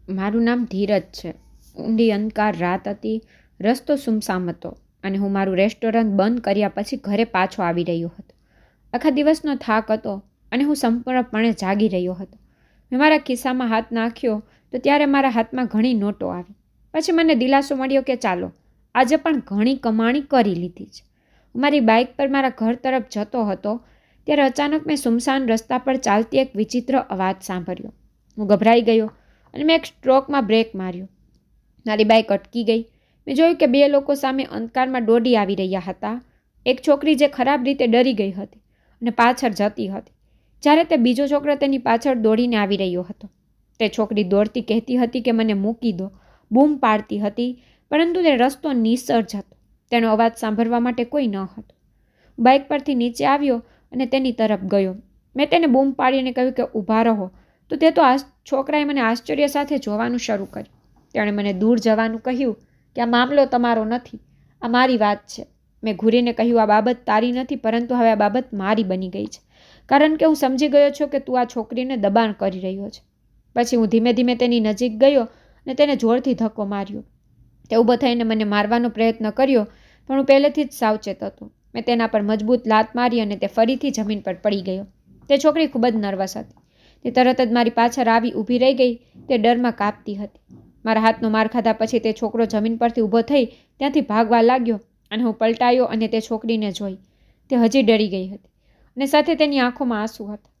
મારું નામ ધીરજ છે. ઊંડી અંધકાર રાત હતી. રસ્તો સુમસામ હતો અને હું મારું રેસ્ટોરન્ટ બંધ કર્યા પછી ઘરે પાછો આવી રહ્યો હતો. આખા દિવસનો થાક હતો અને હું સંપૂર્ણપણે જાગી રહ્યો હતો. મેં મારા ખિસ્સામાં હાથ નાખ્યો તો ત્યારે મારા હાથમાં ઘણી નોટો આવી. પછી મને દિલાસો મળ્યો કે ચાલો, આજે પણ ઘણી કમાણી કરી લીધી છે. હું મારી બાઇક પર મારા ઘર તરફ જતો હતો ત્યારે અચાનક મેં સુમસાન રસ્તા પર ચાલતી એક વિચિત્ર અવાજ સાંભળ્યો. હું ગભરાઈ ગયો અને મેં એક સ્ટ્રોકમાં બ્રેક માર્યો. મારી બાઇક અટકી ગઈ. મેં જોયું કે બે લોકો સામે અંધકારમાં દોડી આવી રહ્યા હતા. એક છોકરી જે ખરાબ રીતે ડરી ગઈ હતી અને પાછળ જતી હતી, જ્યારે તે બીજો છોકરો તેની પાછળ દોડીને આવી રહ્યો હતો. તે છોકરી દોડતી કહેતી હતી કે મને મૂકી દો, બૂમ પાડતી હતી, પરંતુ તે રસ્તો નિસર્જ હતો. તેનો અવાજ સાંભળવા માટે કોઈ ન હતું. બાઇક પરથી નીચે આવ્યો અને તેની તરફ ગયો. મેં તેને બૂમ પાડીને કહ્યું કે ઊભા રહો, તો તે તો છોકરાએ મને આશ્ચર્ય સાથે જોવાનું શરૂ કર્યું. તેણે મને દૂર જવાનું કહ્યું કે આ મામલો તમારો નથી, આ મારી વાત છે. મેં ઘૂરીને કહ્યું, આ બાબત તારી નથી, પરંતુ હવે આ બાબત મારી બની ગઈ છે, કારણ કે હું સમજી ગયો છું કે તું આ છોકરીને દબાણ કરી રહ્યો છે. પછી હું ધીમે ધીમે તેની નજીક ગયો અને તેને જોરથી ધક્કો માર્યો. તે ઊભો થઈને મને મારવાનો પ્રયત્ન કર્યો, પણ હું પહેલેથી જ સાવચેત હતો. મેં તેના પર મજબૂત લાત મારી અને તે ફરીથી જમીન પર પડી ગયો. તે છોકરી ખૂબ જ નર્વસ હતી. તે તરત જ મારી પાછળ આવી ઊભી રહી ગઈ. તે ડરમાં કાંપતી હતી. મારા હાથનો માર ખાધા પછી તે છોકરો જમીન પરથી ઊભો થઈ ત્યાંથી ભાગવા લાગ્યો અને હું પલટાયો અને તે છોકરીને જોઈ. તે હજી ડરી ગઈ હતી અને સાથે તેની આંખોમાં આંસુ હતા.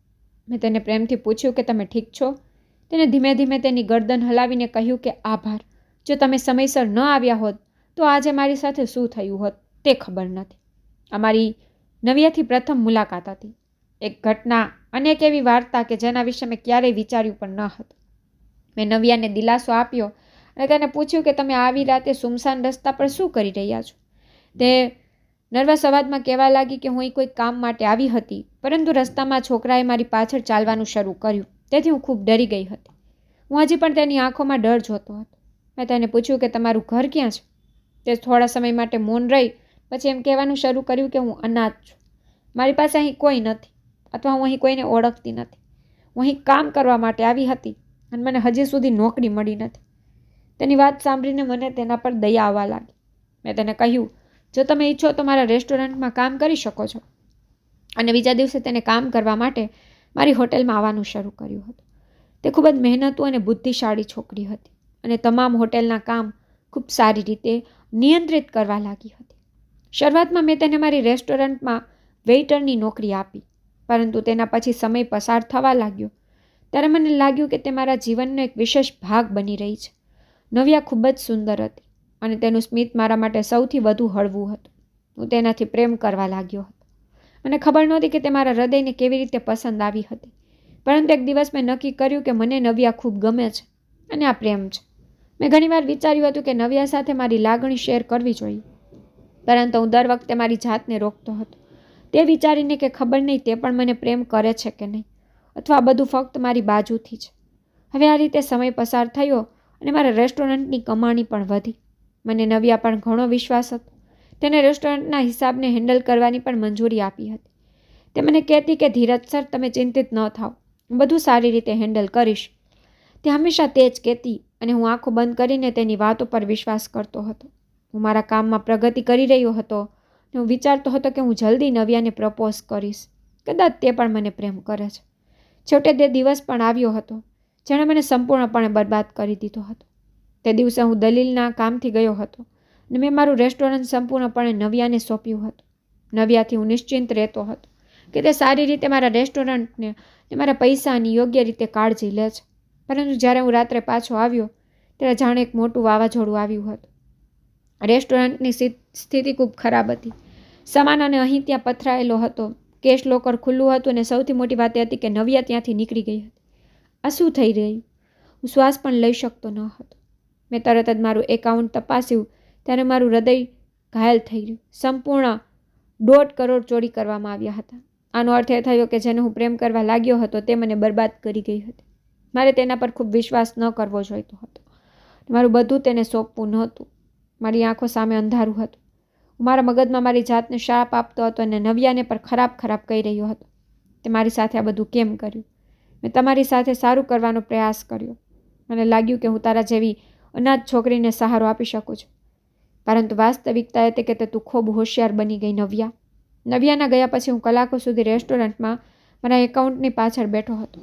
મેં તેને પ્રેમથી પૂછ્યું કે તમે ઠીક છો? તેને ધીમે ધીમે તેની ગરદન હલાવીને કહ્યું કે આભાર. જો તમે સમયસર ન આવ્યા હોત તો આજે મારી સાથે શું થયું હોત તે ખબર નથી. અમારી નવ્યાથી પ્રથમ મુલાકાત હતી. એક ઘટના અને એક એવી વાર્તા કે જેના વિશે મેં ક્યારેય વિચાર્યું પણ ન હતું. મેં નવ્યાને દિલાસો આપ્યો અને તેને પૂછ્યું કે તમે આવી રાતે સુમસાન રસ્તા પર શું કરી રહ્યા છો? તે નર્વસ અવાજમાં કહેવા લાગી કે હું કોઈ કામ માટે આવી હતી, પરંતુ રસ્તામાં છોકરાએ મારી પાછળ ચાલવાનું શરૂ કર્યું, તેથી હું ખૂબ ડરી ગઈ હતી. હું હજી પણ તેની આંખોમાં ડર જોતો હતો. મેં તેને પૂછ્યું કે તમારું ઘર ક્યાં છે? તે થોડા સમય માટે મૌન રહી, પછી એમ કહેવાનું શરૂ કર્યું કે હું અનાથ છું. મારી પાસે અહીં કોઈ નથી, અથવા હું અહીં કોઈને ઓળખતી નથી. હું અહીં કામ કરવા માટે આવી હતી અને મને હજી સુધી નોકરી મળી નથી. તેની વાત સાંભળીને મને તેના પર દયા આવવા લાગી. મેં તેને કહ્યું, જો તમે ઈચ્છો તો મારા રેસ્ટોરન્ટમાં કામ કરી શકો છો. અને બીજા દિવસે તેને કામ કરવા માટે મારી હોટેલમાં આવવાનું શરૂ કર્યું હતું. તે ખૂબ જ મહેનતુ અને બુદ્ધિશાળી છોકરી હતી અને તમામ હોટેલના કામ ખૂબ સારી રીતે નિયંત્રિત કરવા લાગી હતી. શરૂઆતમાં મેં તેને મારી રેસ્ટોરન્ટમાં વેઇટરની નોકરી આપી, પરંતુ તેના પછી સમય પસાર થવા લાગ્યો ત્યારે મને લાગ્યું કે તે મારા જીવનનો એક વિશેષ ભાગ બની રહી છે. નવ્યા ખૂબ જ સુંદર હતી અને તેનું સ્મિત મારા માટે સૌથી વધુ હળવું હતું. હું તેનાથી પ્રેમ કરવા લાગ્યો હતો. મને ખબર નહોતી કે તે મારા હૃદયને કેવી રીતે પસંદ આવી હતી, પરંતુ એક દિવસ મેં નક્કી કર્યું કે મને નવ્યા ખૂબ ગમે છે અને આ પ્રેમ છે. મેં ઘણીવાર વિચાર્યું હતું કે નવ્યા સાથે મારી લાગણી શેર કરવી જોઈએ, પરંતુ હું દર વખતે મારી જાતને રોકતો હતો, તે વિચારીને કે ખબર નહીં તે પણ મને પ્રેમ કરે છે કે નહીં, અથવા આ બધું ફક્ત મારી બાજુથી છે. હવે આ રીતે સમય પસાર થયો અને મારા રેસ્ટોરન્ટની કમાણી પણ વધી. મને નવ્યા પણ ઘણો વિશ્વાસ હતો. તેને રેસ્ટોરન્ટના હિસાબને હેન્ડલ કરવાની પણ મંજૂરી આપી હતી. તે મને કહેતી કે ધીરજ સર, તમે ચિંતિત ન થાઓ, હું બધું સારી રીતે હેન્ડલ કરીશ. તે હંમેશા તે જ કહેતી અને હું આંખો બંધ કરીને તેની વાતો પર વિશ્વાસ કરતો હતો. હું મારા કામમાં પ્રગતિ કરી રહ્યો હતો અને હું વિચારતો હતો કે હું જલ્દી નવ્યાને પ્રપોઝ કરીશ. કદાચ તે પણ મને પ્રેમ કરે છે. છેવટે તે દિવસ પણ આવ્યો હતો જેણે મને સંપૂર્ણપણે બરબાદ કરી દીધો હતો. તે દિવસે હું દલીલના કામથી ગયો હતો અને મેં મારું રેસ્ટોરન્ટ સંપૂર્ણપણે નવ્યાને સોંપ્યું હતું. નવ્યાથી હું નિશ્ચિંત રહેતો હતો કે તે સારી રીતે મારા રેસ્ટોરન્ટને અને મારા પૈસાની યોગ્ય રીતે કાળજી લે છે. પરંતુ જ્યારે હું રાત્રે પાછો આવ્યો ત્યારે જાણે એક મોટું વાવાઝોડું આવ્યું હતું. રેસ્ટોરન્ટની સ્થિતિ ખૂબ ખરાબ હતી. સામાન અને અહીં ત્યાં પથરાયેલો હતો. કેશ લોકર ખુલ્લું હતું અને સૌથી મોટી વાત એ હતી કે નવ્યા ત્યાંથી નીકળી ગઈ હતી. આ શું થઈ રહ્યું? હું શ્વાસ પણ લઈ શકતો ન હતો. મેં તરત જ મારું એકાઉન્ટ તપાસ્યું ત્યારે મારું હૃદય ઘાયલ થઈ ગયું. સંપૂર્ણ 1.5 કરોડ ચોરી કરવામાં આવ્યા હતા. આનો અર્થ એ થયો કે જેને હું પ્રેમ કરવા લાગ્યો હતો તે મને બરબાદ કરી ગઈ હતી. મારે તેના પર ખૂબ વિશ્વાસ ન કરવો જોઈતો હતો. મારું બધું તેને સોંપવું નહોતું. મારી આંખો સામે અંધારું હતું. હું મારા મગજમાં મારી જાતને શાપ આપતો હતો અને નવ્યાને પર ખરાબ કહી રહ્યો હતો. તે મારી સાથે આ બધું કેમ કર્યું? મેં તમારી સાથે સારું કરવાનો પ્રયાસ કર્યો. મને લાગ્યું કે હું તારા જેવી અનાથ છોકરીને સહારો આપી શકું છું, પરંતુ વાસ્તવિકતા એ હતી કે તું ખૂબ હોશિયાર બની ગઈ નવ્યા. નવ્યાના ગયા પછી હું કલાકો સુધી રેસ્ટોરન્ટમાં મારા એકાઉન્ટની પાછળ બેઠો હતો.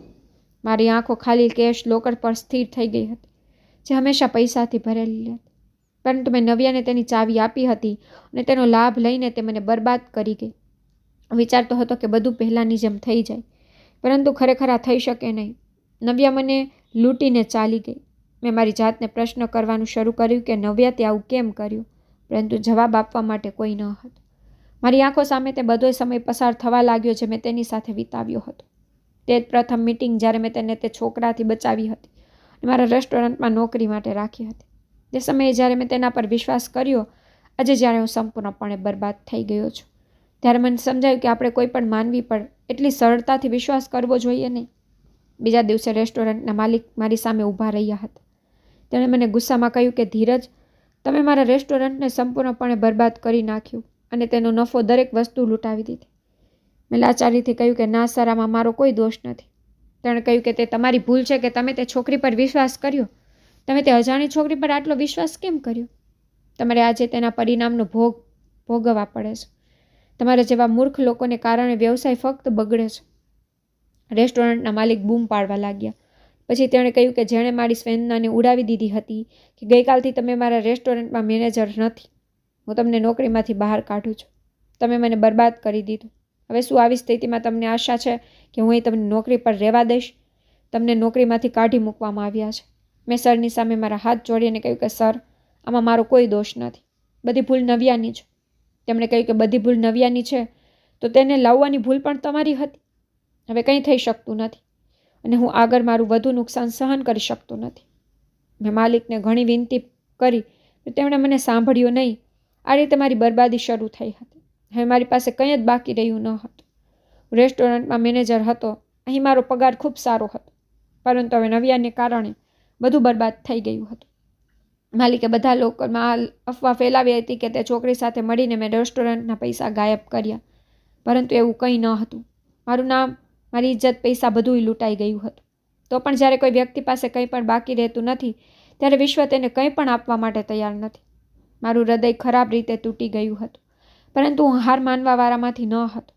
મારી આંખો ખાલી કેશ લોકર પર સ્થિર થઈ ગઈ હતી, જે હંમેશા પૈસાથી ભરેલી હતી. પરંતુ મેં નવ્યાને તેની ચાવી આપી હતી અને તેનો લાભ લઈને તે મને બરબાદ કરી ગઈ. વિચારતો હતો કે બધું પહેલાંની જેમ થઈ જાય, પરંતુ ખરેખર આ થઈ શકે નહીં. નવ્યા મને લૂંટીને ચાલી ગઈ. મેં મારી જાતને પ્રશ્ન કરવાનું શરૂ કર્યું કે નવ્યા તે આવું કેમ કર્યું, પરંતુ જવાબ આપવા માટે કોઈ ન હતો. મારી આંખો સામે તે બધો સમય પસાર થવા લાગ્યો જે મેં તેની સાથે વિતાવ્યો હતો. તે જ પ્રથમ મીટિંગ જ્યારે મેં તેને તે છોકરાથી બચાવી હતી અને મારા રેસ્ટોરન્ટમાં નોકરી માટે રાખી હતી. તે સમયે જ્યારે મેં તેના પર વિશ્વાસ કર્યો, આજે જ્યારે હું સંપૂર્ણપણે બરબાદ થઈ ગયો છું, ત્યારે મને સમજાયું કે આપણે કોઈ પણ માનવી પર એટલી સરળતાથી વિશ્વાસ કરવો જોઈએ નહીં. બીજા દિવસે રેસ્ટોરન્ટના માલિક મારી સામે ઊભા રહ્યા હતા. તેણે મને ગુસ્સામાં કહ્યું કે ધીરજ, તમે મારા રેસ્ટોરન્ટને સંપૂર્ણપણે બરબાદ કરી નાખ્યું અને તેનો નફો દરેક વસ્તુ લૂંટાવી દીધી. મેં લાચારીથી કહ્યું કે ના સર, આમાં મારો કોઈ દોષ નથી. તેણે કહ્યું કે તે તમારી ભૂલ છે કે તમે તે છોકરી પર વિશ્વાસ કર્યો. તમે તે અજાણી છોકરી પર આટલો વિશ્વાસ કેમ કર્યો? તમારે આજે તેના પરિણામનો ભોગ ભોગવવા પડે છે. તમારા જેવા મૂર્ખ લોકોને કારણે વ્યવસાય ફક્ત બગડે છે. રેસ્ટોરન્ટના માલિક બૂમ પાડવા લાગ્યા. પછી તેણે કહ્યું કે જેણે મારી સ્વેન્નાને ઉડાવી દીધી હતી કે ગઈકાલથી તમે મારા રેસ્ટોરન્ટમાં મેનેજર નથી. હું તમને નોકરીમાંથી બહાર કાઢું છું. તમે મને બરબાદ કરી દીધું. હવે શું આવી સ્થિતિમાં તમને આશા છે કે હું અહીં તમને નોકરી પર રહેવા દઈશ? તમને નોકરીમાંથી કાઢી મૂકવામાં આવ્યા છે. મેં સરની સામે મારા હાથ જોડીને કહ્યું કે સર, આમાં મારો કોઈ દોષ નથી. બધી ભૂલ નવ્યાની છે. તેમણે કહ્યું કે બધી ભૂલ નવ્યાની છે તો તેને લાવવાની ભૂલ પણ તમારી હતી. હવે કંઈ થઈ શકતું નથી અને હું આગળ મારું વધુ નુકસાન સહન કરી શકતો નથી. મેં માલિકને ઘણી વિનંતી કરી, તેમણે મને સાંભળ્યો નહીં. આ રીતે મારી બરબાદી શરૂ થઈ હતી. હવે મારી પાસે કંઈ જ બાકી રહ્યું ન હતું. રેસ્ટોરન્ટમાં મેનેજર હતો. અહીં મારો પગાર ખૂબ સારો હતો, પરંતુ હવે નવ્યાને કારણે બધું બરબાદ થઈ ગયું હતું. માલિકે બધા લોકોમાં અફવા ફેલાવી હતી કે તે છોકરી સાથે મળીને મેં રેસ્ટોરન્ટના પૈસા ગાયબ કર્યા, પરંતુ એવું કંઈ ન હતું. મારું નામ, મારી ઇજ્જત, પૈસા બધું લૂંટાઈ ગયું હતું. તો પણ જ્યારે કોઈ વ્યક્તિ પાસે કંઈ પણ બાકી રહેતું નથી, ત્યારે વિશ્વ તેને કંઈ પણ આપવા માટે તૈયાર નથી. મારું હૃદય ખરાબ રીતે તૂટી ગયું હતું, પરંતુ હું હાર માનવાવાળામાંથી ન હતો.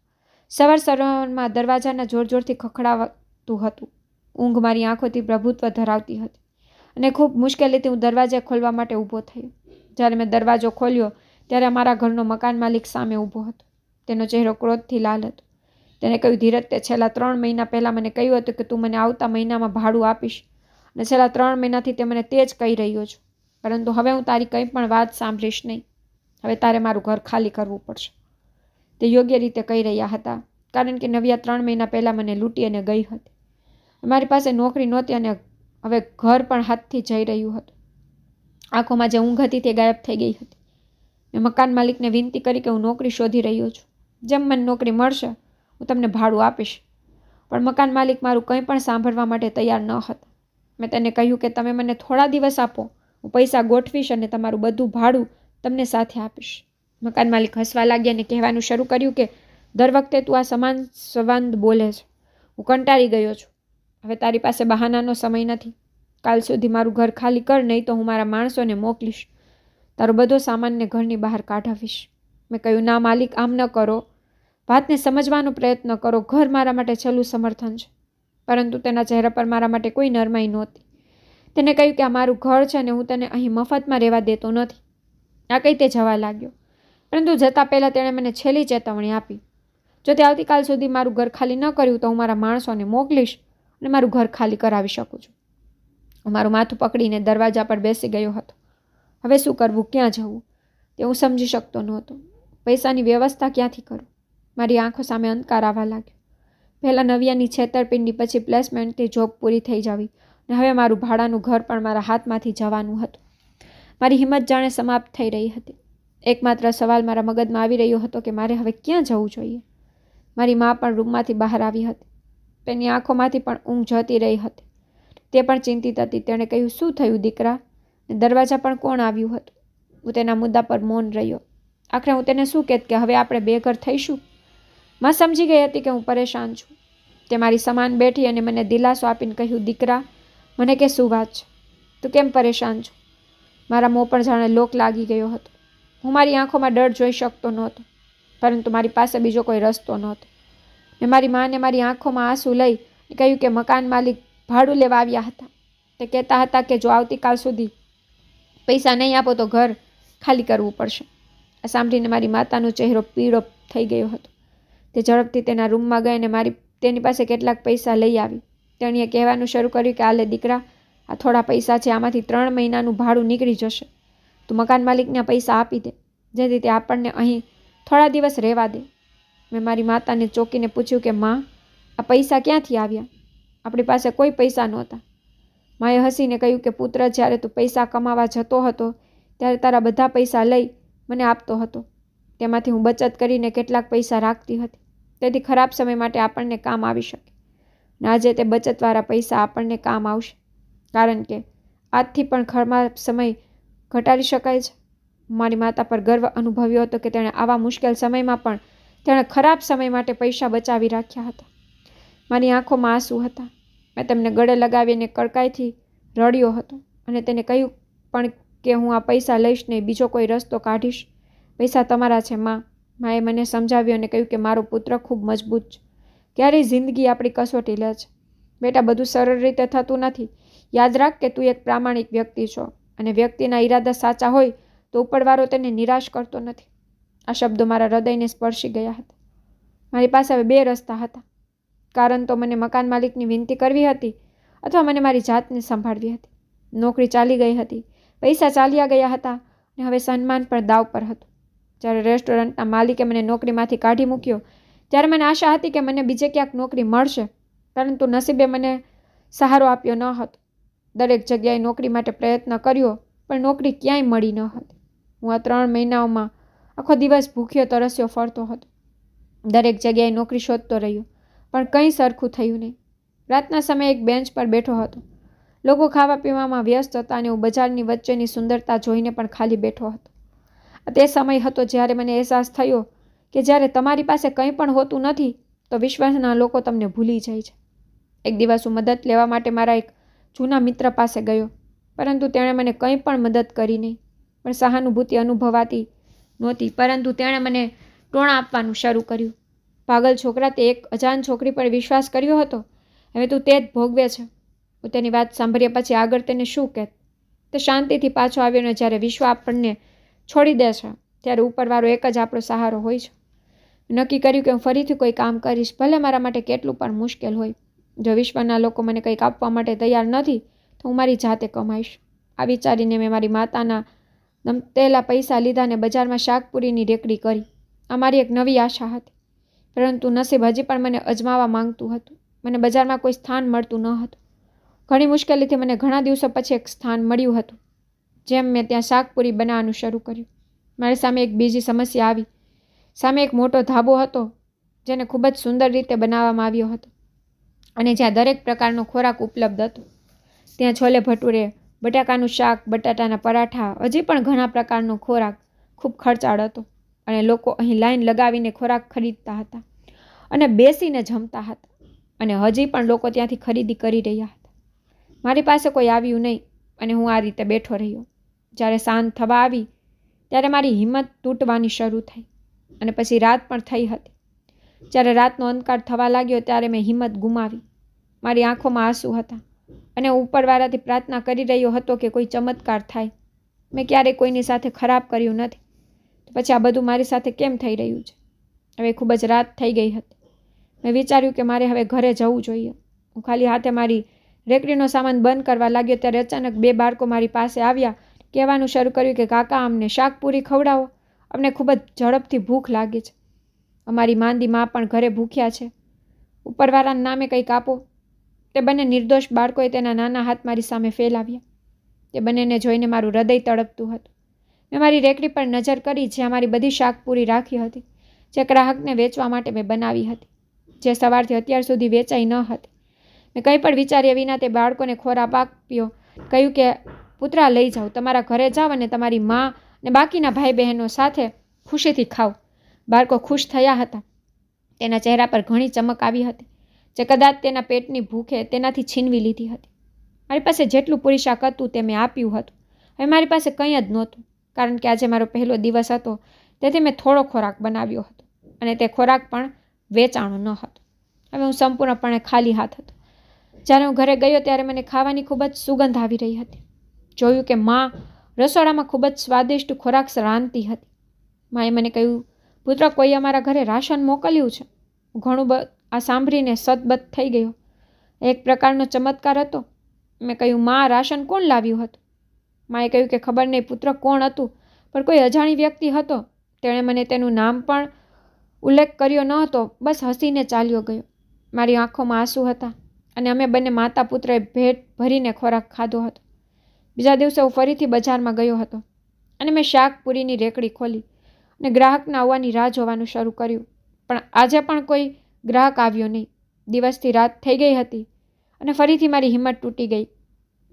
સવારમાં દરવાજાના જોરથી ખખડાવતું હતું. ઊંઘ મારી આંખોથી પ્રભુત્વ ધરાવતી હતી અને ખૂબ મુશ્કેલીથી હું દરવાજા ખોલવા માટે ઊભો થયો. જ્યારે મેં દરવાજો ખોલ્યો ત્યારે અમારા ઘરનો મકાન માલિક સામે ઊભો હતો. તેનો ચહેરો ક્રોધથી લાલ હતો. તેણે કહ્યું, ધીરજ, તે છેલ્લા 3 મહિના પહેલાં મને કહ્યું હતું કે તું મને આવતા મહિનામાં ભાડું આપીશ અને છેલ્લા 3 મહિનાથી તે મને તે જ કહી રહ્યો છું, પરંતુ હવે હું તારી કંઈ પણ વાત સાંભળીશ નહીં. હવે તારે મારું ઘર ખાલી કરવું પડશે. તે યોગ્ય રીતે કહી રહ્યા હતા, કારણ કે નવ્યા 3 મહિના પહેલાં મને લૂંટી અને ગઈ હતી. મારી પાસે નોકરી નહોતી અને હવે ઘર પણ હાથથી જઈ રહ્યું હતું. આંખોમાં જે ઊંઘ હતી તે ગાયબ થઈ ગઈ હતી. મેં મકાન માલિકને વિનંતી કરી કે હું નોકરી શોધી રહ્યો છું. જેમ મને નોકરી મળશે હું તમને ભાડું આપીશ. પણ મકાન માલિક મારું કંઈ પણ સાંભળવા માટે તૈયાર ન હતા. મેં તેને કહ્યું કે તમે મને થોડા દિવસ આપો, હું પૈસા ગોઠવીશ અને તમારું બધું ભાડું તમને સાથે આપીશ. મકાન માલિક હસવા લાગ્યા અને કહેવાનું શરૂ કર્યું કે દર વખતે તું આ સમાન સંવાદ બોલે છે. હું કંટાળી ગયો છું. હવે તારી પાસે બહાનાનો સમય નથી. કાલ સુધી મારું ઘર ખાલી કર, નહીં તો હું મારા માણસોને મોકલીશ. તારો બધો સામાનને ઘરની બહાર કાઢાવીશ. મેં કહ્યું, ના માલિક, આમ ન કરો. વાતને સમજવાનો પ્રયત્ન કરો. ઘર મારા માટે છેલ્લું સમર્થન છે. પરંતુ તેના ચહેરા પર મારા માટે કોઈ નરમાઈ નહોતી. તેને કહ્યું કે આ મારું ઘર છે અને હું તને અહીં મફતમાં રહેવા દેતો નથી. આ કહી તે જવા લાગ્યો, પરંતુ જતા પહેલાં તેણે મને છેલ્લી ચેતવણી આપી. જો તે આવતીકાલ સુધી મારું ઘર ખાલી ન કર્યું તો હું મારા માણસોને મોકલીશ અને મારું ઘર ખાલી કરાવી શકું છું. હું મારું માથું પકડીને દરવાજા પર બેસી ગયો હતો. હવે શું કરવું, ક્યાં જવું તે હું સમજી શકતો નહોતો. પૈસાની વ્યવસ્થા ક્યાંથી કરું? મારી આંખો સામે અંધકાર આવવા લાગ્યો. પહેલાં નવ્યાની છેતરપિંડી, પછી પ્લેસમેન્ટથી જોબ પૂરી થઈ જવી અને હવે મારું ભાડાનું ઘર પણ મારા હાથમાંથી જવાનું હતું. મારી હિંમત જાણે સમાપ્ત થઈ રહી હતી. એકમાત્ર સવાલ મારા મગજમાં આવી રહ્યો હતો કે મારે હવે ક્યાં જવું જોઈએ. મારી મા પણ રૂમમાંથી બહાર આવી હતી. તેની આંખોમાંથી પણ ઊંઘ જતી રહી હતી. તે પણ ચિંતિત હતી. તેણે કહ્યું, શું થયું દીકરા? દરવાજા પણ કોણ આવ્યું હતું? હું તેના મુદ્દા પર મૌન રહ્યો. આખરે હું તેને શું કહેત કે હવે આપણે બેઘર થઈશું? માં સમજી ગઈ હતી કે હું પરેશાન છું. તે મારી સમાન બેઠી અને મને દિલાસો આપીને કહ્યું, દીકરા, મને કે શું વાત છે? તું કેમ પરેશાન છો? મારા મોં પર જાણે લોક લાગી ગયો હતો. હું મારી આંખોમાં ડર જોઈ શકતો નહોતો, પરંતુ મારી પાસે બીજો કોઈ રસ્તો નહોતો. મેં મારી માને મારી આંખોમાં આંસુ લઈ કહ્યું કે મકાન માલિક ભાડું લેવા આવ્યા હતા. તે કહેતા હતા કે જો આવતીકાલ સુધી પૈસા નહીં આપો તો ઘર ખાલી કરવું પડશે. આ સાંભળીને મારી માતાનો ચહેરો પીળો થઈ ગયો હતો. તે ઝડપથી તેના રૂમમાં ગઈ અને તેની પાસે કેટલાક પૈસા લઈ આવી. તેણીએ કહેવાનું શરૂ કર્યું કે આલે દીકરા, આ થોડા પૈસા છે, આમાંથી 3 મહિનાનું ભાડું નીકળી જશે. તું મકાન માલિકને પૈસા આપી દે, જેથી તે આપણને અહીં થોડા દિવસ રહેવા દે. મેં મારી માતાને ચોંકીને પૂછ્યું કે માં, આ પૈસા ક્યાંથી આવ્યા? આપણી પાસે કોઈ પૈસા નહોતા. માએ હસીને કહ્યું કે પુત્ર, જ્યારે તું પૈસા કમાવા જતો હતો ત્યારે તારા બધા પૈસા લઈ મને આપતો હતો. તેમાંથી હું બચત કરીને કેટલાક પૈસા રાખતી હતી, તેથી ખરાબ સમય માટે આપણને કામ આવી શકે. અને આજે તે બચતવાળા પૈસા આપણને કામ આવશે, કારણ કે આજથી પણ ખરાબ સમય ઘટાડી શકાય છે. મારી માતા પર ગર્વ અનુભવ્યો હતો કે તેણે આવા મુશ્કેલ સમયમાં પણ તેણે ખરાબ સમય માટે પૈસા બચાવી રાખ્યા હતા. મારી આંખોમાં આંસુ હતા. મેં તેમને ગળે લગાવીને કડકાઈથી રડ્યો હતો અને તેને કહ્યું પણ કે હું આ પૈસા લઈશ નહીં, બીજો કોઈ રસ્તો કાઢીશ. પૈસા તમારા છે માં. માએ મને સમજાવ્યું અને કહ્યું કે મારો પુત્ર ખૂબ મજબૂત છે. ક્યારેય જિંદગી આપણી કસોટી લે છે. બેટા, બધું સરળ રીતે થતું નથી. યાદ રાખ કે તું એક પ્રામાણિક વ્યક્તિ છો, અને વ્યક્તિના ઈરાદા સાચા હોય તો ઉપરવાળો તેને નિરાશ કરતો નથી. આ શબ્દો મારા હૃદયને સ્પર્શી ગયા હતા. મારી પાસે હવે 2 રસ્તા હતા. કારણ તો મને મકાન માલિકની વિનંતી કરવી હતી, અથવા મને મારી જાતને સંભાળવી હતી. નોકરી ચાલી ગઈ હતી, પૈસા ચાલ્યા ગયા હતા, અને હવે સન્માન પણ દાવ પર હતું. જ્યારે રેસ્ટોરન્ટના માલિકે મને નોકરીમાંથી કાઢી મૂક્યો ત્યારે મને આશા હતી કે મને બીજે ક્યાંક નોકરી મળશે, પરંતુ નસીબે મને સહારો આપ્યો ન હતો. દરેક જગ્યાએ નોકરી માટે પ્રયત્ન કર્યો, પણ નોકરી ક્યાંય મળી ન હતી. હું આ 3 મહિનાઓમાં આખો દિવસ ભૂખ્યો તરસ્યો ફરતો હતો. દરેક જગ્યાએ નોકરી શોધતો રહ્યો, પણ કંઈ સરખું થયું નહીં. રાતના સમયે એક બેન્ચ પર બેઠો હતો. લોકો ખાવા પીવામાં વ્યસ્ત હતા અને હું બજારની વચ્ચેની સુંદરતા જોઈને પણ ખાલી બેઠો હતો. તે સમય હતો જ્યારે મને અહેસાસ થયો કે જ્યારે તમારી પાસે કંઈ પણ હોતું નથી તો વિશ્વના લોકો તમને ભૂલી જાય છે. એક દિવસ હું મદદ લેવા માટે મારા એક જૂના મિત્ર પાસે ગયો, પરંતુ તેણે મને કંઈ પણ મદદ કરી નહીં. પણ સહાનુભૂતિ અનુભવાતી નહોતી, પરંતુ તેણે મને ટોણા આપવાનું શરૂ કર્યું. પાગલ છોકરા, તે એક અજાણ છોકરી પર વિશ્વાસ કર્યો હતો, હવે તું તે જ ભોગવે છે. હું તેની વાત સાંભળ્યા પછી આગળ તેને શું કહેત? તે શાંતિથી પાછો આવ્યો, અને જ્યારે વિશ્વ આપણને છોડી દે છે ત્યારે ઉપરવાળો એક જ આપણો સહારો હોય છે. નક્કી કર્યું કે હું ફરીથી કોઈ કામ કરીશ, ભલે મારા માટે કેટલું પણ મુશ્કેલ હોય. જો વિશ્વના લોકો મને કંઈક આપવા માટે તૈયાર નથી તો હું મારી જાતે કમાઈશ. આ વિચારીને મેં મારી માતાના નમતેલા પૈસા લીધા અને બજારમાં શાકપુરીની રેકડી કરી. આ મારી એક નવી આશા હતી, પરંતુ નસીબ હજી પણ મને અજમાવવા માંગતું હતું. મને બજારમાં કોઈ સ્થાન મળતું ન હતું. ઘણી મુશ્કેલીથી મને ઘણા દિવસો પછી એક સ્થાન મળ્યું હતું. જેમ મેં ત્યાં શાકપુરી બનાવવાનું શરૂ કર્યું, મારી સામે એક બીજી સમસ્યા આવી. સામે એક મોટો ધાબો હતો, જેને ખૂબ જ સુંદર રીતે બનાવવામાં આવ્યો હતો, અને જ્યાં દરેક પ્રકારનો ખોરાક ઉપલબ્ધ હતો. ત્યાં છોલે ભટુરે, બટાકાનું શાક, બટાટાના પરાઠા, હજી પણ ઘણા પ્રકારનો ખોરાક ખૂબ ખર્ચાળ હતો, અને લોકો અહીં લાઈન લગાવીને ખોરાક ખરીદતા હતા અને બેસીને જમતા હતા, અને હજી પણ લોકો ત્યાંથી ખરીદી કરી રહ્યા હતા. મારી પાસે કોઈ આવ્યું નહીં, અને હું આ રીતે બેઠો રહ્યો. જ્યારે સાંજ થવા આવી ત્યારે મારી હિંમત તૂટવાની શરૂ થઈ, અને પછી રાત પણ થઈ હતી. જ્યારે રાતનો અંધકાર થવા લાગ્યો ત્યારે મેં હિંમત ગુમાવી. મારી આંખોમાં આંસુ હતા, અને ઉપરવાળાથી પ્રાર્થના કરી રહ્યો હતો કે કોઈ ચમત્કાર થાય. મેં ક્યારેય કોઈની સાથે ખરાબ કર્યું નથી, તો પછી આ બધું મારી સાથે કેમ થઈ રહ્યું છે? હવે ખૂબ જ રાત થઈ ગઈ હતી. મેં વિચાર્યું કે મારે હવે ઘરે જવું જોઈએ. હું ખાલી હાથે મારી રેકડીનો સામાન બંધ કરવા લાગ્યો ત્યારે અચાનક 2 બાળકો મારી પાસે આવ્યા. કહેવાનું શરૂ કર્યું કે કાકા, અમને શાકપુરી ખવડાવો, અમને ખૂબ જ ઝડપથી ભૂખ લાગી છે. અમારી માંદી માં પણ ઘરે ભૂખ્યા છે. ઉપરવાળાના નામે કંઈક આપો. તે બંને નિર્દોષ બાળકોએ તેના નાના હાથ મારી સામે ફેલાવ્યા. તે બંનેને જોઈને મારું હૃદય તડપતું હતું. મેં મારી રેકડી પર નજર કરી, જ્યાં મારી બધી શાકપુરી રાખી હતી, જે ગ્રાહકને વેચવા માટે મેં બનાવી હતી, જે સવારથી અત્યાર સુધી વેચાઈ ન હતી. મેં કંઈ પણ વિચાર્યા વિના તે બાળકોને ખોરાક આપ્યો. કહ્યું કે પુત્રા, લઈ જાઓ, તમારા ઘરે જાઓ અને તમારી મા અને બાકીના ભાઈ બહેનો સાથે ખુશીથી ખાઓ. બાળકો ખુશ થયા હતા. તેના ચહેરા પર ઘણી ચમક આવી હતી, જે કદાચ તેના પેટની ભૂખે તેનાથી છીનવી લીધી હતી. મારી પાસે જેટલું પૂરી શાક હતું તે મેં આપ્યું હતું. હવે મારી પાસે કંઈ જ નહોતું, કારણ કે આજે મારો પહેલો દિવસ હતો, તેથી મેં થોડો ખોરાક બનાવ્યો હતો અને તે ખોરાક પણ વેચાણો ન હતો. હવે હું સંપૂર્ણપણે ખાલી હાથ હતો. જ્યારે હું ઘરે ગયો ત્યારે મને ખાવાની ખૂબ જ સુગંધ આવી રહી હતી. જોયું કે માં રસોડામાં ખૂબ જ સ્વાદિષ્ટ ખોરાક રાંધતી હતી. માએ મને કહ્યું, પુત્ર, કોઈ અમારા ઘરે રાશન મોકલ્યું છે. હું ઘણું આ સાંભળીને સતબત થઈ ગયો. એક પ્રકારનો ચમત્કાર હતો. મેં કહ્યું, માં, રાશન કોણ લાવ્યું હતું? માએ કહ્યું કે ખબર નહીં પુત્ર કોણ હતું, પણ કોઈ અજાણી વ્યક્તિ હતો. તેણે મને તેનું નામ પણ ઉલ્લેખ કર્યો ન હતો. બસ હસીને ચાલ્યો ગયો. મારી આંખોમાં આંસુ હતા અને અમે બંને માતા પુત્રએ ભેટ ભરીને ખોરાક ખાધો હતો. બીજા દિવસે હું ફરીથી બજારમાં ગયો હતો અને મેં શાકપુરીની રેકડી ખોલી અને ગ્રાહકના આવવાની રાહ જોવાનું શરૂ કર્યું. પણ આજે પણ કોઈ ગ્રાહક આવ્યો નહીં. દિવસથી રાત થઈ ગઈ હતી અને ફરીથી મારી હિંમત તૂટી ગઈ.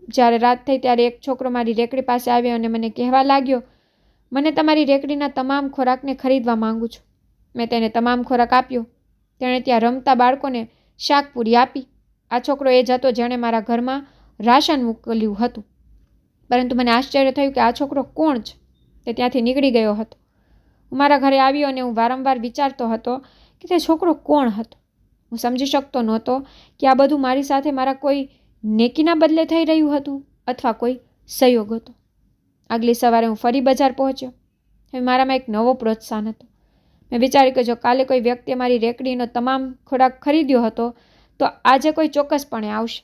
જ્યારે રાત થઈ ત્યારે એક છોકરો મારી રેકડી પાસે આવ્યો અને મને કહેવા લાગ્યો, મને તમારી રેકડીના તમામ ખોરાકને ખરીદવા માંગુ છું. મેં તેને તમામ ખોરાક આપ્યો. તેણે ત્યાં રમતા બાળકોને શાકપુરી આપી. આ છોકરો એ જ હતો જેણે મારા ઘરમાં રાશન મોકલ્યું હતું. પરંતુ મને આશ્ચર્ય થયું કે આ છોકરો કોણ છે. તે ત્યાંથી નીકળી ગયો હતો. હું મારા ઘરે આવ્યો અને હું વારંવાર વિચારતો હતો કે તે છોકરો કોણ હતો. હું સમજી શકતો નહોતો કે આ બધું મારી સાથે મારા કોઈ નેકીના બદલે થઈ રહ્યું હતું અથવા કોઈ સંયોગ હતો. આગલી સવારે હું ફરી બજાર પહોંચ્યો. હવે મારામાં એક નવો પ્રોત્સાહન હતો. મેં વિચાર્યું કે જો કાલે કોઈ વ્યક્તિએ મારી રેકડીનો તમામ ખોરાક ખરીદ્યો હતો તો આજે કોઈ ચોક્કસપણે આવશે.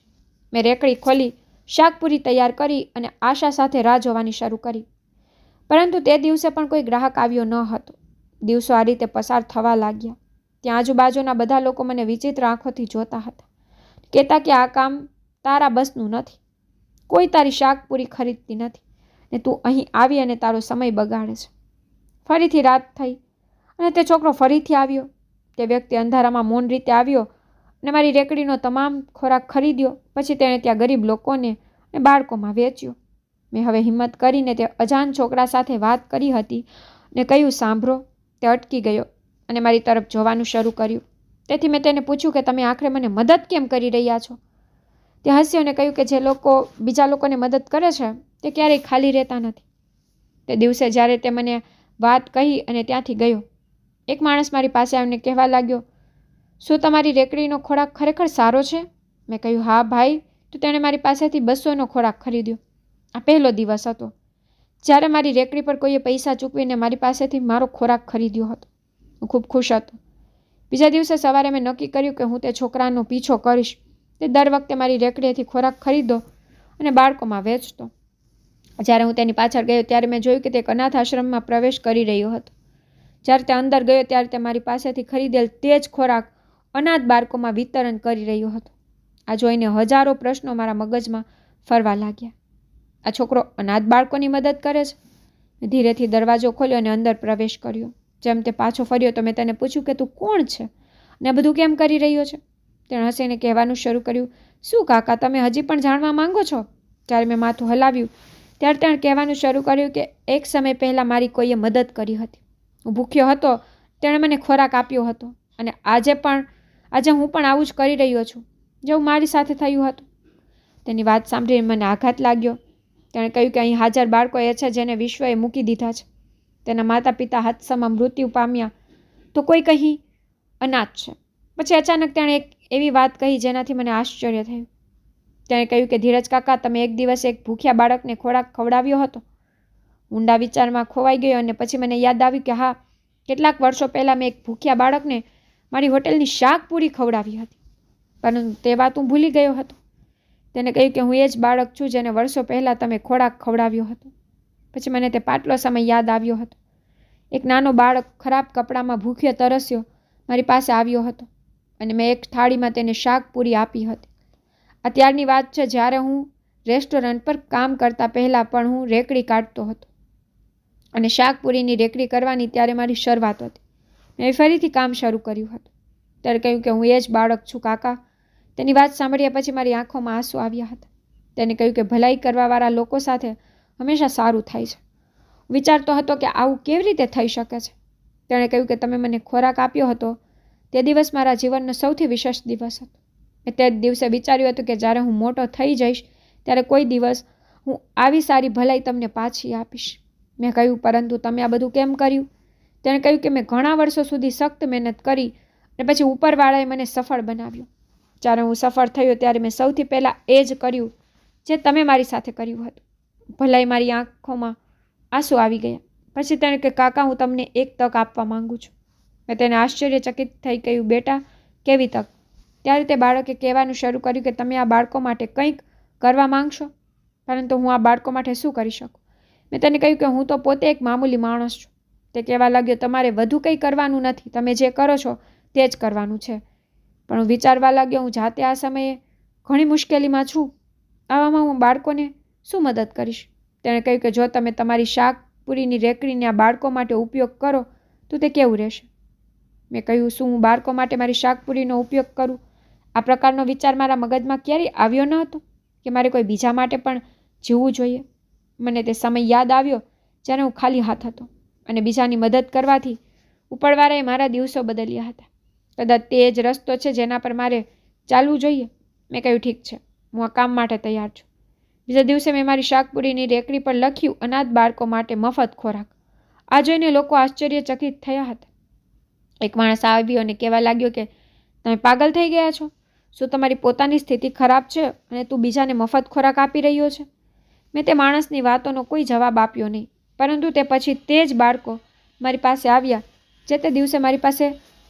મેં રેકડી ખોલી, શાકપુરી તૈયાર કરી અને આશા સાથે રાહ જોવાની શરૂ કરી. પરંતુ તે દિવસે પણ કોઈ ગ્રાહક આવ્યો ન હતો. દિવસો આ રીતે પસાર થવા લાગ્યા. ત્યાં આજુબાજુના બધા લોકો મને વિચિત્ર આંખોથી જોતા હતા, કહેતા કે આ કામ તારા બસનું નથી. કોઈ તારી શાકપુરી ખરીદતી નથી ને તું અહીં આવી અને તારો સમય બગાડે છે. ફરીથી રાત થઈ અને તે છોકરો ફરીથી આવ્યો. તે વ્યક્તિ અંધારામાં મૌન રીતે આવ્યો અને મારી રેકડીનો તમામ ખોરાક ખરીદ્યો. પછી તેણે ત્યાં ગરીબ લોકોને અને બાળકોમાં વેચ્યો. મેં હવે હિંમત કરીને તે અજાણ છોકરા સાથે વાત કરી હતી અને કહ્યું, સાંભળો. તે અટકી ગયો અને મારી તરફ જોવાનું શરૂ કર્યું. તેથી મેં તેને પૂછ્યું કે તમે આખરે મને મદદ કેમ કરી રહ્યા છો? તે હસ્યો અને કહ્યું કે જે લોકો બીજા લોકોને મદદ કરે છે તે ક્યારેય ખાલી રહેતા નથી. તે દિવસે જ્યારે તે મને વાત કહી અને ત્યાંથી ગયો, એક માણસ મારી પાસે આવીને કહેવા લાગ્યો, શું તમારી રેકડીનો ખોરાક ખરેખર સારો છે? મેં કહ્યું, હા ભાઈ. તો તેણે મારી પાસેથી 200નો ખોરાક ખરીદ્યો. આ પહેલો દિવસ હતો જ્યારે મારી રેકડી પર કોઈએ પૈસા ચૂકવીને મારી પાસેથી મારો ખોરાક ખરીદ્યો હતો. હું ખૂબ ખુશ હતો. બીજા દિવસે સવારે મેં નક્કી કર્યું કે હું તે છોકરાનો પીછો કરીશ. તે દર વખતે મારી રેકડીએથી ખોરાક ખરીદતો અને બાળકોમાં વેચતો. જ્યારે હું તેની પાછળ ગયો ત્યારે મેં જોયું કે તે એક અનાથ આશ્રમમાં પ્રવેશ કરી રહ્યો હતો. જ્યારે તે અંદર ગયો ત્યારે તે મારી પાસેથી ખરીદેલ તે જ ખોરાક અનાથ બાળકોમાં વિતરણ કરી રહ્યો હતો. આ જોઈને હજારો પ્રશ્નો મારા મગજમાં ફરવા લાગ્યા. આ છોકરો અનાથ બાળકોની મદદ કરે છે? મેં ધીરેથી દરવાજો ખોલ્યો અને અંદર પ્રવેશ કર્યો. જેમ તે પાછો ફર્યો તો મેં તેને પૂછ્યું કે તું કોણ છે અને આ બધું કેમ કરી રહ્યો છે? તેણે હસીને કહેવાનું શરૂ કર્યું, શું કાકા, તમે હજી પણ જાણવા માંગો છો? જ્યારે મેં માથું હલાવ્યું ત્યારે તેણે કહેવાનું શરૂ કર્યું કે એક સમય પહેલાં મારી કોઈએ મદદ કરી હતી. હું ભૂખ્યો હતો, તેણે મને ખોરાક આપ્યો હતો અને આજે હું પણ આવું જ કરી રહ્યો છું જેવું મારી સાથે થયું હતું. તેની વાત સાંભળીને મને આઘાત લાગ્યો. તેણે કહ્યું કે અહીં હાજર બાળકો એ છે જેને વિશ્વએ મૂકી દીધા છે. તેના માતા પિતા હાદસામાં મૃત્યુ પામ્યા તો કોઈ કહી અનાથ છે. પછી અચાનક તેણે એક એવી વાત કહી જેનાથી મને આશ્ચર્ય થયું. તેણે કહ્યું કે ધીરજ કાકા, તમે એક દિવસ એક ભૂખ્યા બાળકને ખોરાક ખવડાવ્યો હતો. ઊંડા વિચારમાં ખોવાઈ ગયો અને પછી મને યાદ આવ્યું કે હા, કેટલાક વર્ષો પહેલાં મેં એક ભૂખ્યા બાળકને મારી હોટેલની શાકપુરી ખવડાવી હતી. પરંતુ તે વાત હું ભૂલી ગયો હતો. તેને કહ્યું કે હું એ જ બાળક છું જેને વર્ષો પહેલાં તમે ખોરાક ખવડાવ્યો હતો. પછી મને તે પાટલો સમય યાદ આવ્યો હતો. એક નાનો બાળક ખરાબ કપડામાં ભૂખ્યો તરસ્યો મારી પાસે આવ્યો હતો અને મેં એક થાળીમાં તેને શાકપુરી આપી હતી. આ ત્યારની વાત છે જ્યારે હું રેસ્ટોરન્ટ પર કામ કરતા પહેલાં પણ હું રેકડી કાઢતો હતો અને શાકપુરીની રેકડી કરવાની ત્યારે મારી શરૂઆત હતી. મેં ફરીથી કામ શરૂ કર્યું હતું. ત્યારે કહ્યું કે હું એ જ બાળક છું કાકા. તેની વાત સાંભળ્યા પછી મારી આંખોમાં આંસુ આવ્યા હતા. તેને કહ્યું કે ભલાઈ કરવાવાળા લોકો સાથે હંમેશા સારું થાય છે. વિચારતો હતો કે આવું કેવી રીતે થઈ શકે છે. તેણે કહ્યું કે તમે મને ખોરાક આપ્યો હતો તે દિવસ મારા જીવનનો સૌથી વિશેષ દિવસ હતો. મેં તે દિવસે વિચાર્યું હતું કે જ્યારે હું મોટો થઈ જઈશ ત્યારે કોઈ દિવસ હું આવી સારી ભલાઈ તમને પાછી આપીશ. મેં કહ્યું, પરંતુ તમે આ બધું કેમ કર્યું? તેણે કહ્યું કે મેં ઘણા વર્ષો સુધી સખ્ત મહેનત કરી અને પછી ઉપરવાળાએ મને સફળ બનાવ્યો. જ્યારે હું સફળ થયો ત્યારે મેં સૌથી પહેલાં એ જ કર્યું જે તમે મારી સાથે કર્યું હતું. ભલાઈ મારી આંખોમાં આંસુ આવી ગયા. પછી તેણે કે કાકા, હું તમને એક તક આપવા માંગુ છું. મેં તેને આશ્ચર્યચકિત થઈ કહ્યું, બેટા, કેવી તક? ત્યારે તે બાળકે કહેવાનું શરૂ કર્યું કે તમે આ બાળકો માટે કંઈક કરવા માંગશો, પરંતુ હું આ બાળકો માટે શું કરી શકું? મેં તેને કહ્યું કે હું તો પોતે એક મામૂલી માણસ છું. તે કહેવા લાગ્યો, તમારે વધુ કંઈ કરવાનું નથી, તમે જે કરો છો તે જ કરવાનું છે. પણ હું વિચારવા લાગ્યો, હું જાતે આ સમયે ઘણી મુશ્કેલીમાં છું. આવામાં હું બાળકોને શું મદદ કરીશ? તેણે કહ્યું કે જો તમે તમારી શાકપુરીની રેકડીને આ બાળકો માટે ઉપયોગ કરો તો તે કેવું રહેશે? મેં કહ્યું, શું હું બાળકો માટે મારી શાકપુરીનો ઉપયોગ કરું? આ પ્રકારનો વિચાર મારા મગજમાં ક્યારેય આવ્યો ન હતો કે મારે કોઈ બીજા માટે પણ જીવવું જોઈએ. મને તે સમય યાદ આવ્યો જ્યારે હું ખાલી હાથ હતો અને બીજાની મદદ કરવાથી ઉપરવાળાએ મારા દિવસો બદલ્યા હતા. કદાચ તે જ રસ્તો છે જેના પર મારે ચાલવું જોઈએ. મેં કહ્યું, ઠીક છે, હું આ કામ માટે તૈયાર છું. બીજા દિવસે મેં મારી શાકપુરીની રેકડી પર લખ્યું, અનાથ બાળકો માટે મફત ખોરાક. આ જોઈને લોકો આશ્ચર્યચકિત થયા હતા. એક માણસ આવ્યો અને કહેવા લાગ્યો કે તમે પાગલ થઈ ગયા છો? શું તમારી પોતાની સ્થિતિ ખરાબ છે અને તું બીજાને મફત ખોરાક આપી રહ્યો છે? મેં તે માણસની વાતોનો કોઈ જવાબ આપ્યો નહીં, પરંતુ તે પછી તે જ બાળકો મારી પાસે આવ્યા જે તે દિવસે મારી પાસે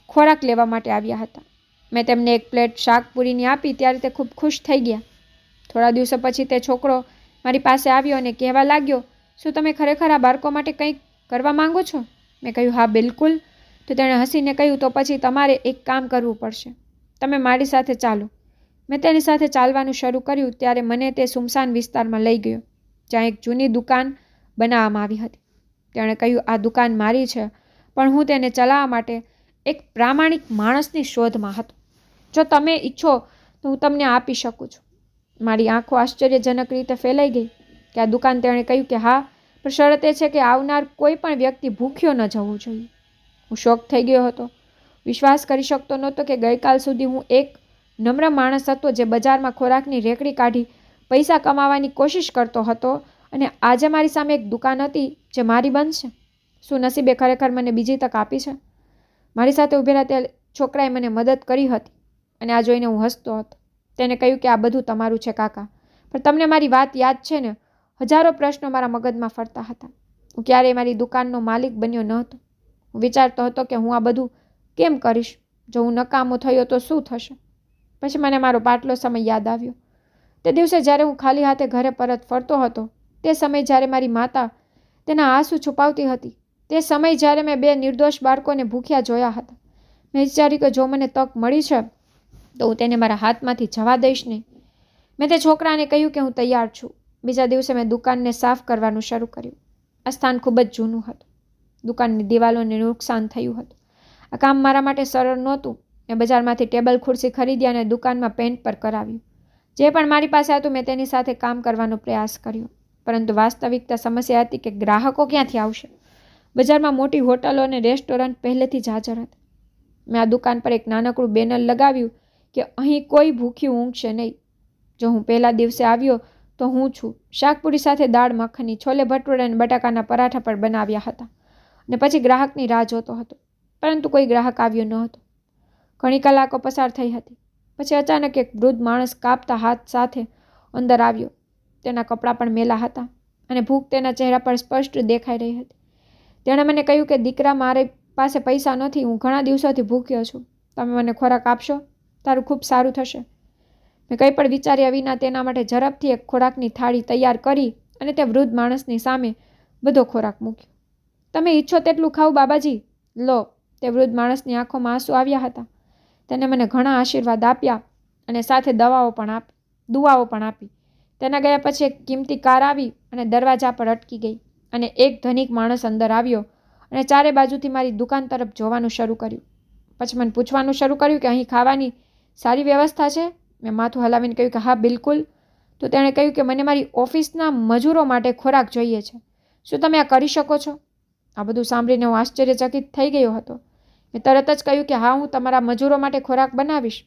ખોરાક લેવા માટે આવ્યા હતા. મેં તેમને એક પ્લેટ શાકપુરીની આપી ત્યારે તે ખૂબ ખુશ થઈ ગયા. થોડા દિવસો પછી તે છોકરો મારી પાસે આવ્યો અને કહેવા લાગ્યો, શું તમે ખરેખર આ બાળકો માટે કંઈક કરવા માંગો છો? મેં કહ્યું, હા, બિલકુલ. તો તેણે હસીને કહ્યું, તો પછી તમારે એક કામ કરવું પડશે. તમે મારી સાથે ચાલો. મેં તેની સાથે ચાલવાનું શરૂ કર્યું ત્યારે મને તે સુમસાન વિસ્તારમાં લઈ ગયો જ્યાં એક જૂની દુકાન બનાવવામાં આવી હતી. તેણે કહ્યું, આ દુકાન મારી છે, પણ હું તેને ચલાવવા માટે એક પ્રામાણિક માણસની શોધમાં હતો. જો તમે ઈચ્છો તો હું તમને આપી શકું છું. મારી આંખો આશ્ચર્યજનક રીતે ફેલાઈ ગઈ કે આ દુકાન. તેણે કહ્યું કે હા, પણ શરત એ છે કે આવનાર કોઈ પણ વ્યક્તિ ભૂખ્યો ન જવું જોઈએ. હું શોક થઈ ગયો હતો. વિશ્વાસ કરી શકતો નહોતો કે ગઈકાલ સુધી હું એક નમ્ર માણસ હતો જે બજારમાં ખોરાકની રેકડી કાઢી પૈસા કમાવાની કોશિશ કરતો હતો અને આજે મારી સામે એક દુકાન હતી જે મારી બનશે. શું નસીબે ખરેખર મને બીજી તક આપી છે? મારી સાથે ઉભેલા તે છોકરાએ મને મદદ કરી હતી અને આ જોઈને હું હસતો હતો. તેને કહ્યું કે આ બધું તમારું છે કાકા, પણ તમને મારી વાત યાદ છે ને? હજારો પ્રશ્નો મારા મગજમાં ફરતા હતા. હું ક્યારેય મારી દુકાનનો માલિક બન્યો ન હતો. હું વિચારતો હતો કે હું આ બધું કેમ કરીશ? જો હું નકામો થયો તો શું થશે? પછી મને મારો પાછલો સમય યાદ આવ્યો. તે દિવસે જ્યારે હું ખાલી હાથે ઘરે પરત ફરતો હતો, તે સમય જ્યારે મારી માતા તેના આંસુ છુપાવતી હતી, તે સમય જ્યારે મેં બે નિર્દોષ બાળકોને ભૂખ્યા જોયા હતા. મેં વિચાર્યું કે જો મને તક મળી છે તો હું તેને મારા હાથમાંથી જવા દઈશ નહીં. મેં તે છોકરાને કહ્યું કે હું તૈયાર છું. બીજા દિવસે મેં દુકાનને સાફ કરવાનું શરૂ કર્યું. આ સ્થાન ખૂબ જ જૂનું હતું. દુકાનની દિવાલોને નુકસાન થયું હતું. આ કામ મારા માટે સરળ નહોતું. મેં બજારમાંથી ટેબલ ખુરશી ખરીદી અને દુકાનમાં પેન્ટ પર કરાવ્યું. જે પણ મારી પાસે હતું મેં તેની સાથે કામ કરવાનો પ્રયાસ કર્યો, પરંતુ વાસ્તવિકતા સમસ્યા હતી કે ગ્રાહકો ક્યાંથી આવશે? બજારમાં મોટી હોટલો અને રેસ્ટોરન્ટ પહેલેથી જ હાજર હતા. મેં આ દુકાન પર એક નાનકડું બેનર લગાવ્યું કે અહીં કોઈ ભૂખ્યું ઊંઘશે નહીં. જો હું પહેલા દિવસે આવ્યો તો હું છું. શાકપુરી સાથે દાળ મખની, છોલે ભટુરે અને બટાકાના પરાઠા પણ બનાવ્યા હતા અને પછી ગ્રાહકની રાહ જોતો હતો, પરંતુ કોઈ ગ્રાહક આવ્યો ન હતો. ઘણી કલાકો પસાર થઈ હતી. પછી અચાનક એક વૃદ્ધ માણસ કાપતા હાથ સાથે અંદર આવ્યો. તેના કપડાં પણ મેલા હતા અને ભૂખ તેના ચહેરા પર સ્પષ્ટ દેખાઈ રહી હતી. તેણે મને કહ્યું કે દીકરા, મારી પાસે પૈસા નથી, હું ઘણા દિવસોથી ભૂખ્યો છું. તમે મને ખોરાક આપશો? તારું ખૂબ સારું થશે. મેં કંઈ પણ વિચાર્યા વિના તેના માટે ઝડપથી એક ખોરાકની થાળી તૈયાર કરી અને તે વૃદ્ધ માણસની સામે બધો ખોરાક મૂક્યો. તમે ઈચ્છો તેટલું ખાવ બાબાજી, લો. તે વૃદ્ધ માણસની આંખોમાં આંસુ આવ્યા હતા. તેને મને ઘણા આશીર્વાદ આપ્યા અને સાથે દુઆઓ પણ આપી. તેના ગયા પછી એક કિંમતી કાર આવી અને દરવાજા પર અટકી ગઈ અને એક ધનિક માણસ અંદર આવ્યો અને ચારે બાજુથી મારી દુકાન તરફ જોવાનું શરૂ કર્યું. પછી મને પૂછવાનું શરૂ કર્યું કે અહીં ખાવાની સારી વ્યવસ્થા છે? મેં માથું હલાવીને કહ્યું કે હા, બિલકુલ. તો તેણે કહ્યું કે મને મારી ઓફિસના મજૂરો માટે ખોરાક જોઈએ છે. શું તમે આ કરી શકો છો? આ બધું સાંભળીને હું આશ્ચર્યચકિત થઈ ગયો હતો. મેં તરત જ કહ્યું કે હા, હું તમારા મજૂરો માટે ખોરાક બનાવીશ.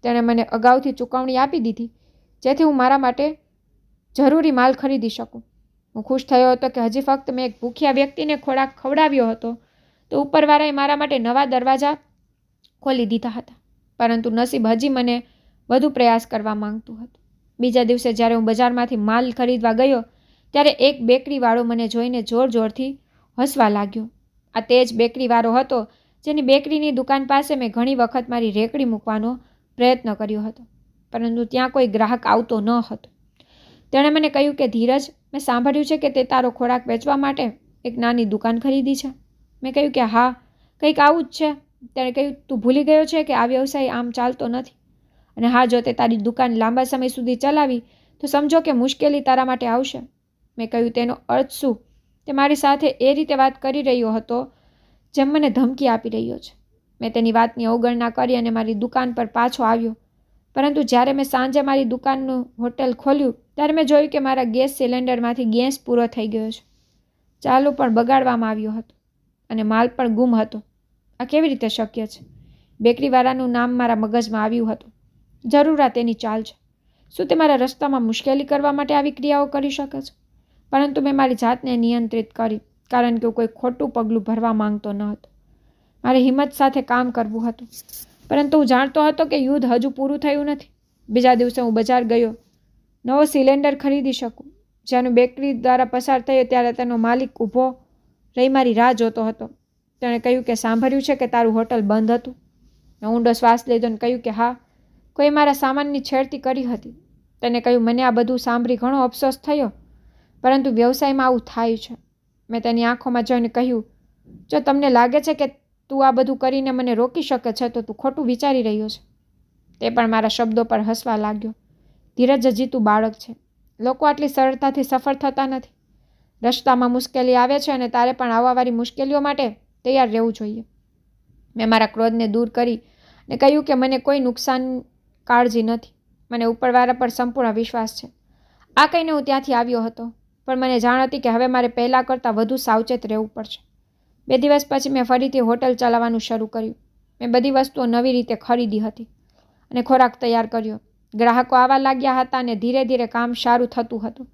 તેણે મને અગાઉથી ચૂકવણી આપી દીધી જેથી હું મારા માટે જરૂરી માલ ખરીદી શકું. હું ખુશ થયો હતો કે હજી ફક્ત મેં એક ભૂખ્યા વ્યક્તિને ખોરાક ખવડાવ્યો હતો તો ઉપરવાળાએ મારા માટે નવા દરવાજા ખોલી દીધા હતા. પરંતુ નસીબ હજી મને વધુ પ્રયાસ કરવા માંગતું હતું. બીજા દિવસે જ્યારે હું બજારમાંથી માલ ખરીદવા ગયો ત્યારે એક બેકરીવાળો મને જોઈને જોર જોરથી હસવા લાગ્યો. આ તે જ બેકરીવાળો હતો જેની બેકરીની દુકાન પાસે મેં ઘણી વખત મારી રેકડી મૂકવાનો પ્રયત્ન કર્યો હતો, પરંતુ ત્યાં કોઈ ગ્રાહક આવતો ન હતો. તેણે મને કહ્યું કે ધીરજ, મેં સાંભળ્યું છે કે તે તારો ખોરાક વેચવા માટે એક નાની દુકાન ખરીદી છે. મેં કહ્યું કે હા, કંઈક આવું જ છે. તેણે કહ્યું, તું ભૂલી ગયો છે કે આ વ્યવસાય આમ ચાલતો નથી, અને હા, જો તે તારી દુકાન લાંબા સમય સુધી ચલાવી તો સમજો કે મુશ્કેલી તારા માટે આવશે. મેં કહ્યું, તેનો અર્થ શું? તે મારી સાથે એ રીતે વાત કરી રહ્યો હતો જેમ મને ધમકી આપી રહ્યો છે. મેં તેની વાતની અવગણના કરી અને મારી દુકાન પર પાછો આવ્યો. પરંતુ જ્યારે મેં સાંજે મારી દુકાનનું હોટેલ ખોલ્યું ત્યારે મેં જોયું કે મારા ગેસ સિલિન્ડરમાંથી ગેસ પૂરો થઈ ગયો છે. ચાલુ પણ બગાડવામાં આવ્યો હતો અને માલ પણ ગુમ હતો. આ કેવી રીતે શક્ય છે? બેકરીવાળાનું નામ મારા મગજમાં આવ્યું હતું. જરૂર આ તેની ચાલ છે. શું તે મારા રસ્તામાં મુશ્કેલી કરવા માટે આવી ક્રિયાઓ કરી શકે છે? પરંતુ મેં મારી જાતને નિયંત્રિત કરી, કારણ કે હું કોઈ ખોટું પગલું ભરવા માંગતો ન હતો. મારે હિંમત સાથે કામ કરવું હતું, પરંતુ હું જાણતો હતો કે યુદ્ધ હજુ પૂરું થયું નથી. બીજા દિવસે હું બજાર ગયો નવો સિલિન્ડર ખરીદી શકું. જ્યારે બેકરી દ્વારા પસાર થયો ત્યારે તેનો માલિક ઊભો રહી મારી રાહ જોતો હતો. તેણે કહ્યું કે સાંભળ્યું છે કે તારું હોટલ બંધ હતું. મેં ઊંડો શ્વાસ લીધો અને કહ્યું કે હા, કોઈ મારા સામાનની છેડતી કરી હતી. તેને કહ્યું, મને આ બધું સાંભળી ઘણો અફસોસ થયો, પરંતુ વ્યવસાયમાં આવું થાય છે. મેં તેની આંખોમાં જોઈને કહ્યું, જો તમને લાગે છે કે તું આ બધું કરીને મને રોકી શકે છે તો તું ખોટું વિચારી રહ્યો છે. તે પણ મારા શબ્દો પર હસવા લાગ્યો. ધીરજ, હજી તું બાળક છે. લોકો આટલી સરળતાથી સફળ થતા નથી. રસ્તામાં મુશ્કેલી આવે છે અને તારે પણ આવવાવાળી મુશ્કેલીઓ માટે તૈયાર રહેવું જોઈએ. મેં મારા ક્રોધને દૂર કરી અને કહ્યું કે મને કોઈ નુકસાન કાળજી નથી. મને ઉપરવાળા પર સંપૂર્ણ વિશ્વાસ છે. આ કહીને હું ત્યાંથી આવ્યો હતો, પણ મને જાણ હતી કે હવે મારે પહેલાં કરતાં વધુ સાવચેત રહેવું પડશે. 2 દિવસ પછી મેં ફરીથી હોટલ ચલાવવાનું શરૂ કર્યું. મેં બધી વસ્તુઓ નવી રીતે ખરીદી હતી અને ખોરાક તૈયાર કર્યો. ગ્રાહકો આવવા લાગ્યા હતા અને ધીરે ધીરે કામ સારું થતું હતું,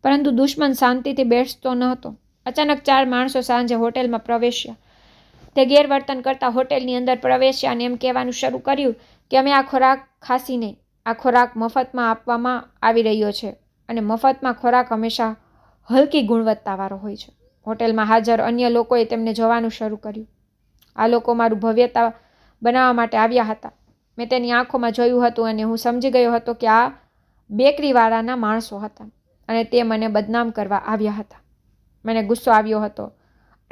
પરંતુ દુશ્મન શાંતિથી બેસતો ન હતો. અચાનક 4 માણસો સાંજે હોટેલમાં પ્રવેશ્યા. તે ગેરવર્તન કરતા હોટેલની અંદર પ્રવેશ્યા અને એમ કહેવાનું શરૂ કર્યું કે અમે આ ખોરાક ખાસી નહીં. આ ખોરાક મફતમાં આપવામાં આવી રહ્યો છે અને મફતમાં ખોરાક હંમેશા હલકી ગુણવત્તાવાળો હોય છે. હોટેલમાં હાજર અન્ય લોકોએ તેમને જોવાનું શરૂ કર્યું. આ લોકો મારું ભવ્યતા બનાવવા માટે આવ્યા હતા. મેં તેની આંખોમાં જોયું હતું અને હું સમજી ગયો હતો કે આ બેકરીવાળાના માણસો હતા અને તે મને બદનામ કરવા આવ્યા હતા. મને ગુસ્સો આવ્યો હતો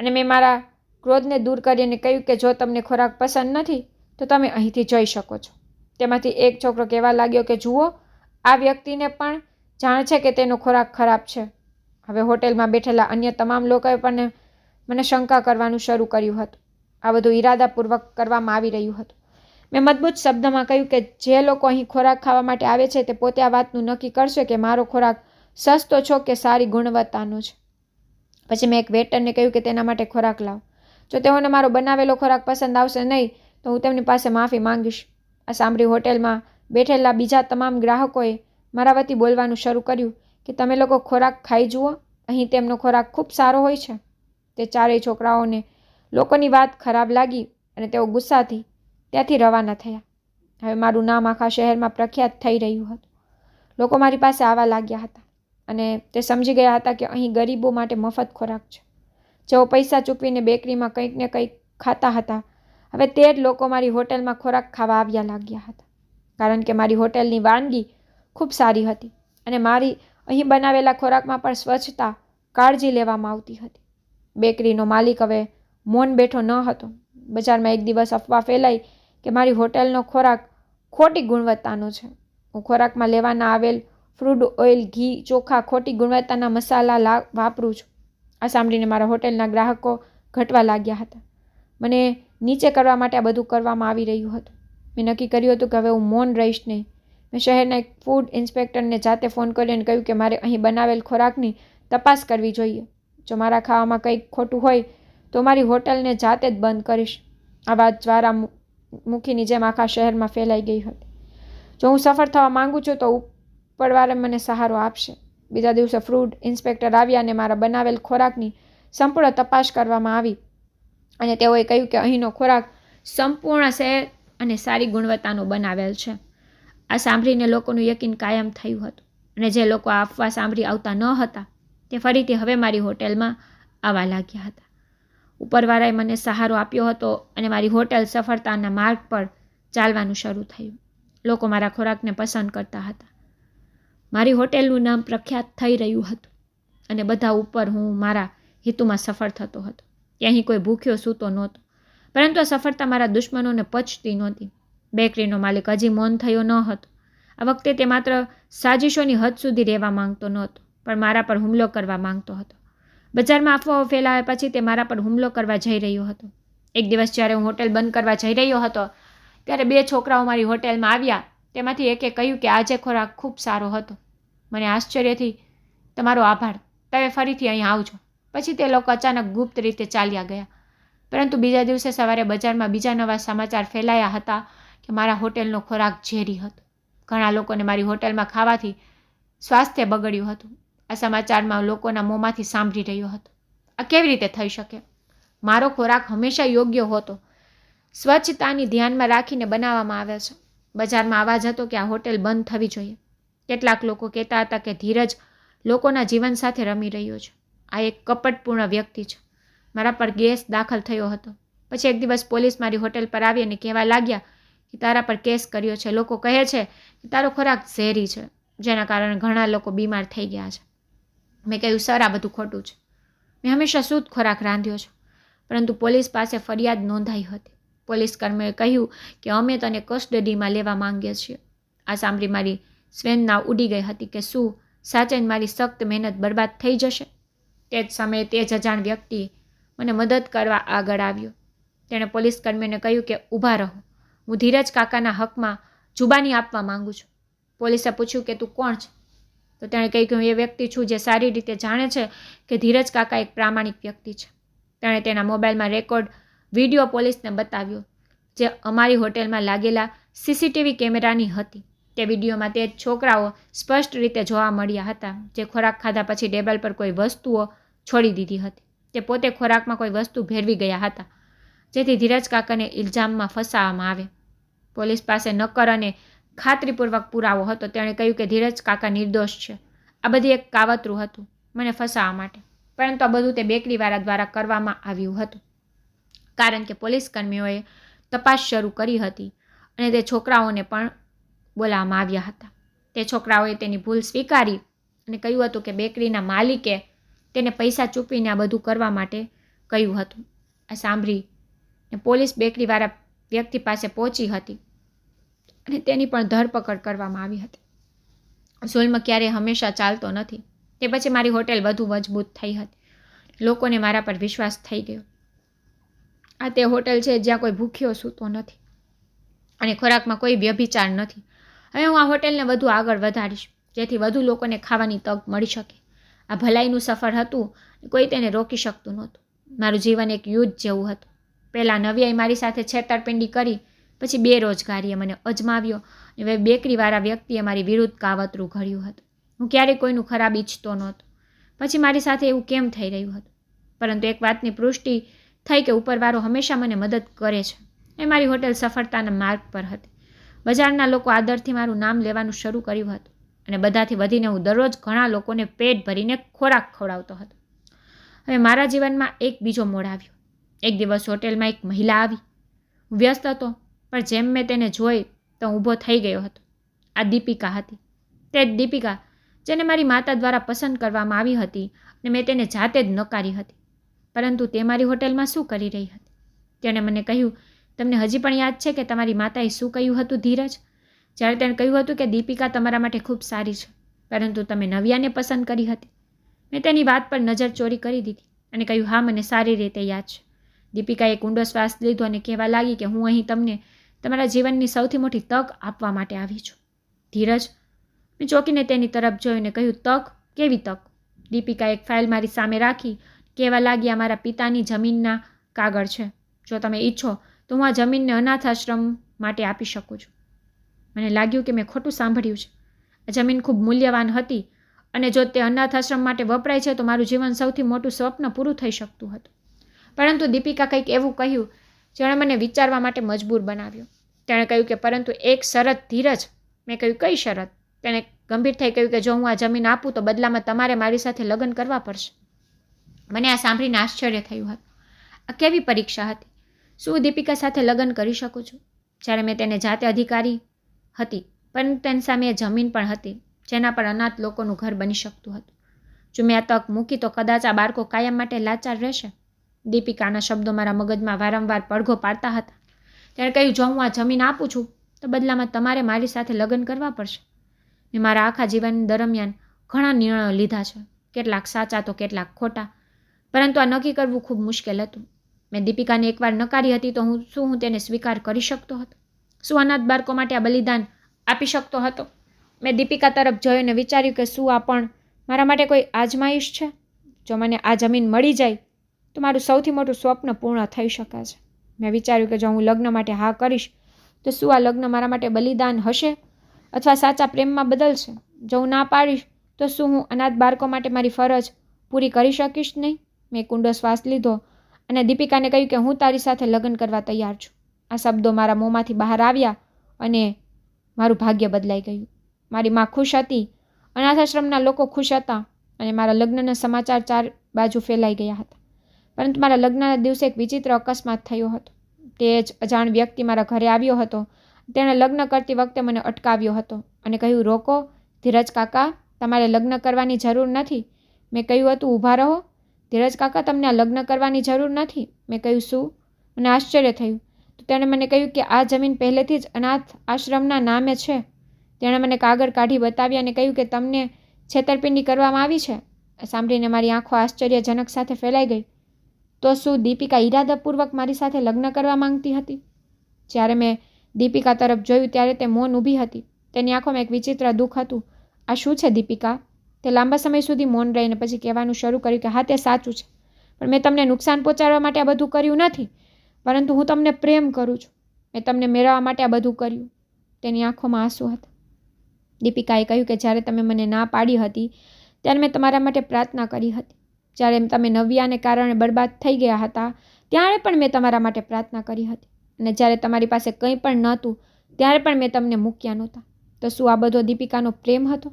અને મેં મારા ક્રોધને દૂર કરીને કહ્યું કે જો તમને ખોરાક પસંદ નથી તો તમે અહીંથી જઈ શકો છો. તેમાંથી એક છોકરો કહેવા લાગ્યો કે જુઓ, આ વ્યક્તિને પણ જાણ છે કે તેનો ખોરાક ખરાબ છે. હવે હોટેલમાં બેઠેલા અન્ય તમામ લોકોએ પણ મને શંકા કરવાનું શરૂ કર્યું હતું. આ બધું ઈરાદાપૂર્વક કરવામાં આવી રહ્યું હતું. મેં મજબૂત શબ્દમાં કહ્યું કે જે લોકો અહીં ખોરાક ખાવા માટે આવે છે તે પોતે આ વાતનું નક્કી કરશે કે મારો ખોરાક સસ્તો છો કે સારી ગુણવત્તાનો છે. પછી મેં એક વેટરને કહ્યું કે તેના માટે ખોરાક લાવ. જો તેઓને મારો બનાવેલો ખોરાક પસંદ આવશે નહીં તો હું તેમની પાસે માફી માંગીશ. આ સાંભળી હોટેલમાં બેઠેલા બીજા તમામ ગ્રાહકોએ મારા વતી બોલવાનું શરૂ કર્યું કે તમે લોકો ખોરાક ખાઈ જુઓ, અહીં તેમનો ખોરાક ખૂબ સારો હોય છે. તે 4 છોકરાઓને લોકોની વાત ખરાબ લાગી અને તેઓ ગુસ્સાથી ત્યાંથી રવાના થયા. હવે મારું નામ આખા શહેરમાં પ્રખ્યાત થઈ રહ્યું હતું. લોકો મારી પાસે આવવા લાગ્યા હતા અને તે સમજી ગયા હતા કે અહીં ગરીબો માટે મફત ખોરાક છે. જેઓ પૈસા ચૂકવીને બેકરીમાં કંઈક ને કંઈક ખાતા હતા, હવે તે જ લોકો મારી હોટેલમાં ખોરાક ખાવા આવ્યા લાગ્યા હતા, કારણ કે મારી હોટેલની વાનગી ખૂબ સારી હતી અને મારી અહીં બનાવેલા ખોરાકમાં પણ સ્વચ્છતા કાળજી લેવામાં આવતી હતી. બેકરીનો માલિક હવે મૌન બેઠો ન હતો. બજારમાં એક દિવસ અફવા ફેલાઈ કે મારી હોટેલનો ખોરાક ખોટી ગુણવત્તાનો છે. હું ખોરાકમાં લેવાના આવેલ ફ્રૂડ ઓઇલ, ઘી, ચોખા, ખોટી ગુણવત્તાના મસાલા વાપરું છું. આ સાંભળીને મારા હોટેલના ગ્રાહકો ઘટવા લાગ્યા હતા. મને નીચે કરવા માટે આ બધું કરવામાં આવી રહ્યું હતું. મેં નક્કી કર્યું હતું કે હવે હું મૌન રહીશ નહીં. મેં શહેરના એક ફૂડ ઇન્સ્પેક્ટરને જાતે ફોન કર્યો અને કહ્યું કે મારે અહીં બનાવેલ ખોરાકની તપાસ કરવી જોઈએ. જો મારા ખાવામાં કંઈક ખોટું હોય તો મારી હોટલને જાતે જ બંધ કરીશ. આ વાત જ્વાળામુખીની જેમ આખા શહેરમાં ફેલાઈ ગઈ હતી. જો હું સફળ થવા માંગુ છું તો ઉપરવાળા મને સહારો આપશે. બીજા દિવસે ફૂડ ઇન્સ્પેક્ટર આવ્યા અને મારા બનાવેલ ખોરાકની સંપૂર્ણ તપાસ કરવામાં આવી અને તેઓએ કહ્યું કે અહીંનો ખોરાક સંપૂર્ણ છે અને સારી ગુણવત્તાનો બનાવેલ છે. આ સાંભળીને લોકોનું યકીન કાયમ થયું હતું અને જે લોકો આ અફવા સાંભળી આવતા ન હતા તે ફરીથી હવે મારી હોટેલમાં આવવા લાગ્યા હતા. ઉપરવાળાએ મને સહારો આપ્યો હતો અને મારી હોટેલ સફળતાના માર્ગ પર ચાલવાનું શરૂ થયું. લોકો મારા ખોરાકને પસંદ કરતા હતા. મારી હોટેલનું નામ પ્રખ્યાત થઈ રહ્યું હતું અને બધા ઉપર હું મારા હેતુમાં સફળ થતો હતો. અહીં કોઈ ભૂખ્યો સૂતો નહોતો, પરંતુ આ સફળતા મારા દુશ્મનોને પચતી નહોતી. બેકરીનો માલિક હજી મૌન થયો ન હતો. આ વખતે તે માત્ર સાજિશોની હદ સુધી રહેવા માંગતો નહોતો, પણ મારા પર હુમલો કરવા માંગતો હતો. બજારમાં અફવાઓ ફેલાવ્યા પછી તે મારા પર હુમલો કરવા જઈ રહ્યો હતો. એક દિવસ જ્યારે હું હોટેલ બંધ કરવા જઈ રહ્યો હતો ત્યારે 2 છોકરાઓ મારી હોટેલમાં આવ્યા. તેમાંથી એકે કહ્યું કે આજે ખોરાક ખૂબ સારો હતો. મને આશ્ચર્યથી તમારો આભાર, તમે ફરીથી અહીં આવજો. પછી તે લોકો અચાનક ગુપ્ત રીતે ચાલ્યા ગયા. પરંતુ બીજા દિવસે સવારે બજારમાં બીજા નવા સમાચાર ફેલાયા હતા કે મારા હોટેલનો ખોરાક ઝેરી હતો. ઘણા લોકોને મારી હોટેલમાં ખાવાથી સ્વાસ્થ્ય બગડ્યું હતું. આ સમાચારમાં લોકોના મોંમાંથી સાંભળી રહ્યો હતો. આ કેવી રીતે થઈ શકે? મારો ખોરાક હંમેશા યોગ્ય હતો, સ્વચ્છતાની ધ્યાનમાં રાખીને બનાવવામાં આવે છે. બજારમાં અવાજ હતો કે આ હોટેલ બંધ થવી જોઈએ. કેટલાક લોકો કહેતા હતા કે ધીરજ લોકોના જીવન સાથે રમી રહ્યો છે. આ એક કપટપૂર્ણ વ્યક્તિ છે. મારા પર કેસ દાખલ થયો હતો. પછી એક દિવસ પોલીસ મારી હોટેલ પર આવી અને કહેવા લાગ્યા કે તારા પર કેસ કર્યો છે. લોકો કહે છે કે તારો ખોરાક ઝેરી છે, જેના કારણે ઘણા લોકો બીમાર થઈ ગયા છે. મેં કહ્યું, સર, આ બધું ખોટું છે. મેં હંમેશા શુદ્ધ ખોરાક રાંધ્યો છે. પરંતુ પોલીસ પાસે ફરિયાદ નોંધાઈ હતી. પોલીસ કર્મીએ કહ્યું કે અમે તને કસ્ટડીમાં લેવા માંગીએ છીએ. આ સાંભળી મારી સ્વેદના ઉડી ગઈ હતી કે શું સાચે મારી સખ્ત મહેનત બરબાદ થઈ જશે? તે જ સમયે તે જ અજાણ વ્યક્તિ મને મદદ કરવા આગળ આવ્યો. તેણે પોલીસ કર્મીને કહ્યું કે ઊભા રહો, હું ધીરજ કાકાના હકમાં જુબાની આપવા માંગુ છું. પોલીસે પૂછ્યું કે તું કોણ છે? તો તેણે કહ્યું કે હું એ વ્યક્તિ છું જે સારી રીતે જાણે છે કે ધીરજ કાકા એક પ્રામાણિક વ્યક્તિ છે. તેણે તેના મોબાઈલમાં રેકોર્ડ વિડીયો પોલીસને બતાવ્યો, જે અમારી હોટેલમાં લાગેલા સીસીટીવી કેમેરાની હતી. તે વિડીયોમાં તે છોકરાઓ સ્પષ્ટ રીતે જોવા મળ્યા હતા, જે ખોરાક ખાધા પછી ટેબલ પર કોઈ વસ્તુઓ છોડી દીધી હતી. તે પોતે ખોરાકમાં કોઈ વસ્તુ ભેળવી ગયા હતા, જેથી ધીરજ કાકાને ઇલ્ઝામમાં ફસાવવામાં આવે. પોલીસ પાસે નક્કર અને ખાતરીપૂર્વક પુરાવો હતો. તેણે કહ્યું કે ધીરજ કાકા નિર્દોષ છે. આ બધી એક કાવતરું હતું મને ફસાવવા માટે, પરંતુ આ બધું તે બેકરીવાળા દ્વારા કરવામાં આવ્યું હતું, કારણ કે પોલીસ કર્મીઓએ તપાસ શરૂ કરી હતી અને તે છોકરાઓને પણ બોલાવવામાં આવ્યા હતા. તે છોકરાઓએ તેની ભૂલ સ્વીકારી અને કહ્યું હતું કે બેકરીના માલિકે તેને પૈસા ચૂકવીને આ બધું કરવા માટે કહ્યું હતું. આ સાંભળીને પોલીસ બેકરીવાળા વ્યક્તિ પાસે પહોંચી હતી અને તેની પણ ધરપકડ કરવામાં આવી હતી. જુલ્મ ક્યારેય હંમેશા ચાલતો નથી. તે પછી મારી હોટેલ વધુ મજબૂત થઈ હતી. લોકોને મારા પર વિશ્વાસ થઈ ગયો. આ તે હોટેલ છે જ્યાં કોઈ ભૂખ્યો સૂતો નથી અને ખોરાકમાં કોઈ વ્યભિચાર નથી. હવે હું આ હોટેલને વધુ આગળ વધારીશ, જેથી વધુ લોકોને ખાવાની તક મળી શકે. આ ભલાઈનું સફર હતું, કોઈ તેને રોકી શકતું નહોતું. મારું જીવન એક યુદ્ધ જેવું હતું. પહેલાં નવ્યાઈ મારી સાથે છેતરપિંડી કરી, પછી બેરોજગારીએ મને અજમાવ્યો અને બેકરીવાળા વ્યક્તિએ મારી વિરુદ્ધ કાવતરું ઘડ્યું હતું. હું ક્યારેય કોઈનું ખરાબ ઈચ્છતો નહોતો. પછી મારી સાથે એવું કેમ થઈ રહ્યું હતું? પરંતુ એક વાતની પુષ્ટિ થઈ કે ઉપરવાળો હંમેશા મને મદદ કરે છે. એ મારી હોટેલ સફળતાના માર્ગ પર હતી. બજારના લોકો આદરથી મારું નામ લેવાનું શરૂ કર્યું હતું અને બધાથી વધીને હું દરરોજ ઘણા લોકોને પેટ ભરીને ખોરાક ખવડાવતો હતો. હવે મારા જીવનમાં એક બીજો મોડ આવ્યો. એક દિવસ હોટેલમાં એક મહિલા આવી. હું વ્યસ્ત હતો, પણ જેમ મેં તેને જોઈ તો ઊભો થઈ ગયો હતો. આ દીપિકા હતી. તે જ દીપિકા જેને મારી માતા દ્વારા પસંદ કરવામાં આવી હતી અને મેં તેને જાતે જ નકારી હતી. પરંતુ તે મારી હોટેલમાં શું કરી રહી હતી? તેણે મને કહ્યું, તમને હજી પણ યાદ છે કે તમારી માતાએ શું કહ્યું હતું ધીરજ? જ્યારે તેણે કહ્યું હતું કે દીપિકા તમારા માટે ખૂબ સારી છે, પરંતુ તમે નવ્યાને પસંદ કરી હતી. મેં તેની વાત પર નજર ચોરી કરી દીધી અને કહ્યું, હા, મને સારી રીતે યાદ છે. દીપિકાએ ઊંડો શ્વાસ લીધો અને કહેવા લાગી કે હું અહીં તમને તમારા જીવનની સૌથી મોટી તક આપવા માટે આવી છું. ધીરજ, મેં ચોંકીને તેની તરફ જોઈને કહ્યું, તક? કેવી તક? દીપિકા એક ફાઇલ મારી સામે રાખી કહેવા લાગી, આ મારા પિતાની જમીનના કાગળ છે. જો તમે ઈચ્છો તો હું આ જમીનને અનાથ આશ્રમ માટે આપી શકું છું. મને લાગ્યું કે મેં ખોટું સાંભળ્યું છે. આ જમીન ખૂબ મૂલ્યવાન હતી અને જો તે અનાથ આશ્રમ માટે વપરાય છે તો મારું જીવન સૌથી મોટું સ્વપ્ન પૂરું થઈ શકતું હતું. પરંતુ દીપિકા કંઈક એવું કહ્યું જેણે મને વિચારવા માટે મજબૂર બનાવ્યો. તેણે કહ્યું કે પરંતુ એક શરત ધીરજ. મેં કહ્યું કઈ શરત? તેણે ગંભીર થઈ કહ્યું કે જો હું આ જમીન આપું તો બદલામાં તમારે મારી સાથે લગ્ન કરવા પડશે. મને આ સાંભળીને આશ્ચર્ય થયું હતું. આ કેવી પરીક્ષા હતી? શું દીપિકા સાથે લગ્ન કરી શકું છું જ્યારે મેં તેને જાતે અધિકારી હતી, પરંતુ તેની સામે એ જમીન પણ હતી જેના પર અનાથ લોકોનું ઘર બની શકતું હતું. જો મેં આ તક મૂકી તો કદાચ આ બાળકો કાયમ માટે લાચાર રહેશે. દીપિકાના શબ્દો મારા મગજમાં વારંવાર પડઘો પાડતા હતા. તેણે કહ્યું જો હું આ જમીન આપું છું તો બદલામાં તમારે મારી સાથે લગ્ન કરવા પડશે. મેં મારા આખા જીવન દરમિયાન ઘણા નિર્ણયો લીધા છે, કેટલાક સાચા તો કેટલાક ખોટા, પરંતુ આ નક્કી કરવું ખૂબ મુશ્કેલ હતું. મેં દીપિકાને એકવાર નકારી હતી તો હું તેને સ્વીકાર કરી શકતો હતો? શું અનાથ બાળકો માટે આ બલિદાન આપી શકતો હતો? મેં દીપિકા તરફ જોઈને વિચાર્યું કે શું આ પણ મારા માટે કોઈ આજમાઈશ છે? જો મને આ જમીન મળી જાય તો મારું સૌથી મોટું સ્વપ્ન પૂર્ણ થઈ શકે છે. મેં વિચાર્યું કે જો હું લગ્ન માટે હા કરીશ તો શું આ લગ્ન મારા માટે બલિદાન હશે અથવા સાચા પ્રેમમાં બદલશે? જો હું ના પાડીશ તો શું હું અનાથ બાળકો માટે મારી ફરજ પૂરી કરી શકીશ નહીં? મેં કુંડો શ્વાસ લીધો અને દીપિકાને કહ્યું કે હું તારી સાથે લગ્ન કરવા તૈયાર છું. આ શબ્દો મારા મોંમાંથી બહાર આવ્યા અને મારું ભાગ્ય બદલાઈ ગયું. મારી માં ખુશ હતી, અનાથ આશ્રમના લોકો ખુશ હતા અને મારા લગ્નના સમાચાર ચાર બાજુ ફેલાઈ ગયા હતા. પરંતુ મારા લગ્નના દિવસે એક વિચિત્ર અકસ્માત થયો હતો. તે જ અજાણ વ્યક્તિ મારા ઘરે આવ્યો હતો. તેણે લગ્ન કરતી વખતે મને અટકાવ્યો હતો અને કહ્યું, રોકો ધીરજ કાકા, તમારે લગ્ન કરવાની જરૂર નથી. મેં કહ્યું હતું ઊભા રહો ધીરજ કાકા, તમને આ લગ્ન કરવાની જરૂર નથી. મેં કહ્યું શું? મને આશ્ચર્ય થયું. તો તેણે મને કહ્યું કે આ જમીન પહેલેથી જ અનાથ આશ્રમના નામે છે. તેણે મને કાગળ કાઢી બતાવ્યા અને કહ્યું કે તમને છેતરપિંડી કરવામાં આવી છે. સાંભળીને મારી આંખો આશ્ચર્યજનક સાથે ફેલાઈ ગઈ. તો શું દીપિકા ઈરાદાપૂર્વક મારી સાથે લગ્ન કરવા માંગતી હતી? જ્યારે મેં દીપિકા તરફ જોયું ત્યારે તે મૌન ઊભી હતી. તેની આંખોમાં એક વિચિત્ર દુઃખ હતું. આ શું છે દીપિકા? તે લાંબા સમય સુધી મૌન રહીને પછી કહેવાનું શરૂ કર્યું કે હા તે સાચું છે, પણ મેં તમને નુકસાન પહોંચાડવા માટે આ બધું કર્યું નથી, પરંતુ હું તમને પ્રેમ કરું છું. મેં તમને મેળવવા માટે આ બધું કર્યું. તેની આંખોમાં આંસુ હતા. દીપિકાએ કહ્યું કે જ્યારે તમે મને ના પાડી હતી ત્યારે મેં તમારા માટે પ્રાર્થના કરી હતી. જ્યારે તમે નવ્યાને કારણે બરબાદ થઈ ગયા હતા ત્યારે પણ મેં તમારા માટે પ્રાર્થના કરી હતી. અને જ્યારે તમારી પાસે કંઈ પણ નહોતું ત્યારે પણ મેં તમને મૂક્યા નહોતા. તો શું આ બધો દીપિકાનો પ્રેમ હતો?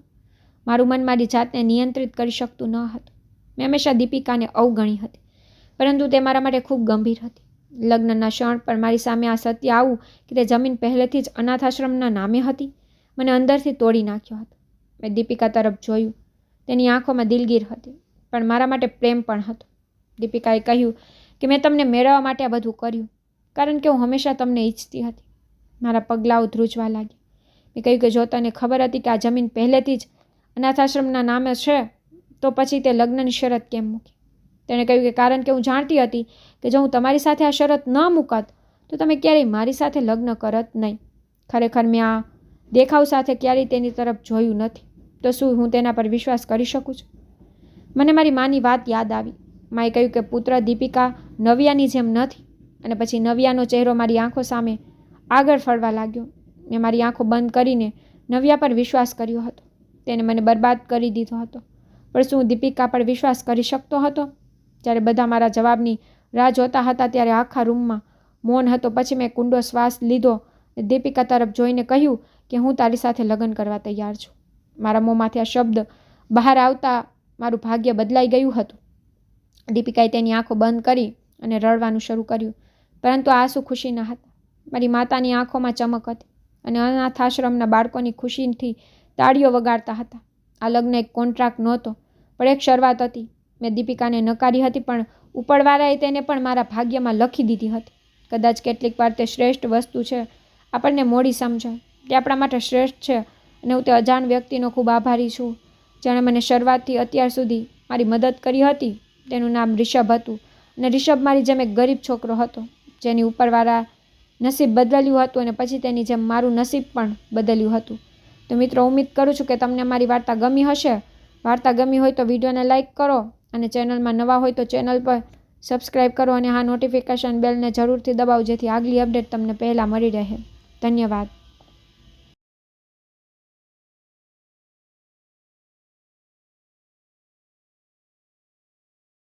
મારું મન મારી જાતને નિયંત્રિત કરી શકતું ન હતું. મેં હંમેશા દીપિકાને અવગણી હતી, પરંતુ તે મારા માટે ખૂબ ગંભીર હતી. લગ્નના ક્ષણ પર મારી સામે આ સત્ય આવું કે તે જમીન પહેલેથી જ અનાથ આશ્રમના નામે હતી, મને અંદરથી તોડી નાખ્યો હતો. મેં દીપિકા તરફ જોયું. તેની આંખોમાં દિલગીર હતી, પણ મારા માટે પ્રેમ પણ હતો. દીપિકાએ કહ્યું કે મેં તમને મેળવવા માટે આ બધું કર્યું, કારણ કે હું હંમેશા તમને ઈચ્છતી હતી. મારા પગલાઓ ધ્રુજવા લાગ્યા. મેં કહ્યું કે જો તને ખબર હતી કે આ જમીન પહેલેથી જ અનાથ આશ્રમના નામે છે તો પછી તે લગ્નની શરત કેમ મૂકી? તેણે કહ્યું કે કારણ કે હું જાણતી હતી કે જો હું તમારી સાથે આ શરત ન મૂકત તો તમે ક્યારેય મારી સાથે લગ્ન કરત નહીં. ખરેખર મેં આ દેખાવ સાથે ક્યારેય તેની તરફ જોયું નથી. તો શું હું તેના પર વિશ્વાસ કરી શકું છું? મને મારી માની વાત યાદ આવી. માએ કહ્યું કે પુત્ર દીપિકા નવ્યાની જેમ નથી. અને પછી નવ્યાનો ચહેરો મારી આંખો સામે આગળ ફરવા લાગ્યો. મેં મારી આંખો બંધ કરીને નવ્યા પર વિશ્વાસ કર્યો હતો. તેને મને બરબાદ કરી દીધો હતો, પણ શું દીપિકા પર વિશ્વાસ કરી શકતો હતો? જ્યારે બધા મારા જવાબની રાહ જોતા હતા ત્યારે આખા રૂમમાં મૌન હતો. પછી મેં કુંડો શ્વાસ લીધો અને દીપિકા તરફ જોઈને કહ્યું કે હું તારી સાથે લગ્ન કરવા તૈયાર છું. મારા મોંમાંથી આ શબ્દ બહાર આવતા મારું ભાગ્ય બદલાઈ ગયું હતું. દીપિકાએ તેની આંખો બંધ કરી અને રડવાનું શરૂ કર્યું, પરંતુ આ આંસુ ખુશી ન હતા. મારી માતાની આંખોમાં ચમક હતી અને અનાથ આશ્રમના બાળકોની ખુશીથી તાળીઓ વગાડતા હતા. આ લગ્ન એક કોન્ટ્રાક્ટ નહોતો, પણ એક શરૂઆત હતી. મેં દીપિકાને નકારી હતી, પણ ઉપરવાળાએ તેને પણ મારા ભાગ્યમાં લખી દીધી હતી. કદાચ કેટલીક વાર તે શ્રેષ્ઠ વસ્તુ છે આપણને મોડી સમજાય. તે આપણા માટે શ્રેષ્ઠ છે અને હું તે અજાણ વ્યક્તિનો ખૂબ આભારી છું જેણે મને શરૂઆતથી અત્યાર સુધી મારી મદદ કરી હતી. તેનું નામ રિષભ હતું અને રિષભ મારી જેમ એક ગરીબ છોકરો હતો જેની ઉપરવાળા નસીબ બદલ્યું હતું અને પછી તેની જેમ મારું નસીબ પણ બદલ્યું હતું. તો મિત્રો, ઉમ્મીદ કરું છું કે તમને મારી વાર્તા ગમી હશે. વાર્તા ગમી હોય તો વિડીયોને લાઇક કરો અને ચેનલમાં નવા હોય તો ચેનલ પર સબસ્ક્રાઈબ કરો અને હા નોટિફિકેશન બેલને જરૂરથી દબાવો જેથી આગલી અપડેટ તમને પહેલાં મળી રહે. ધન્યવાદ.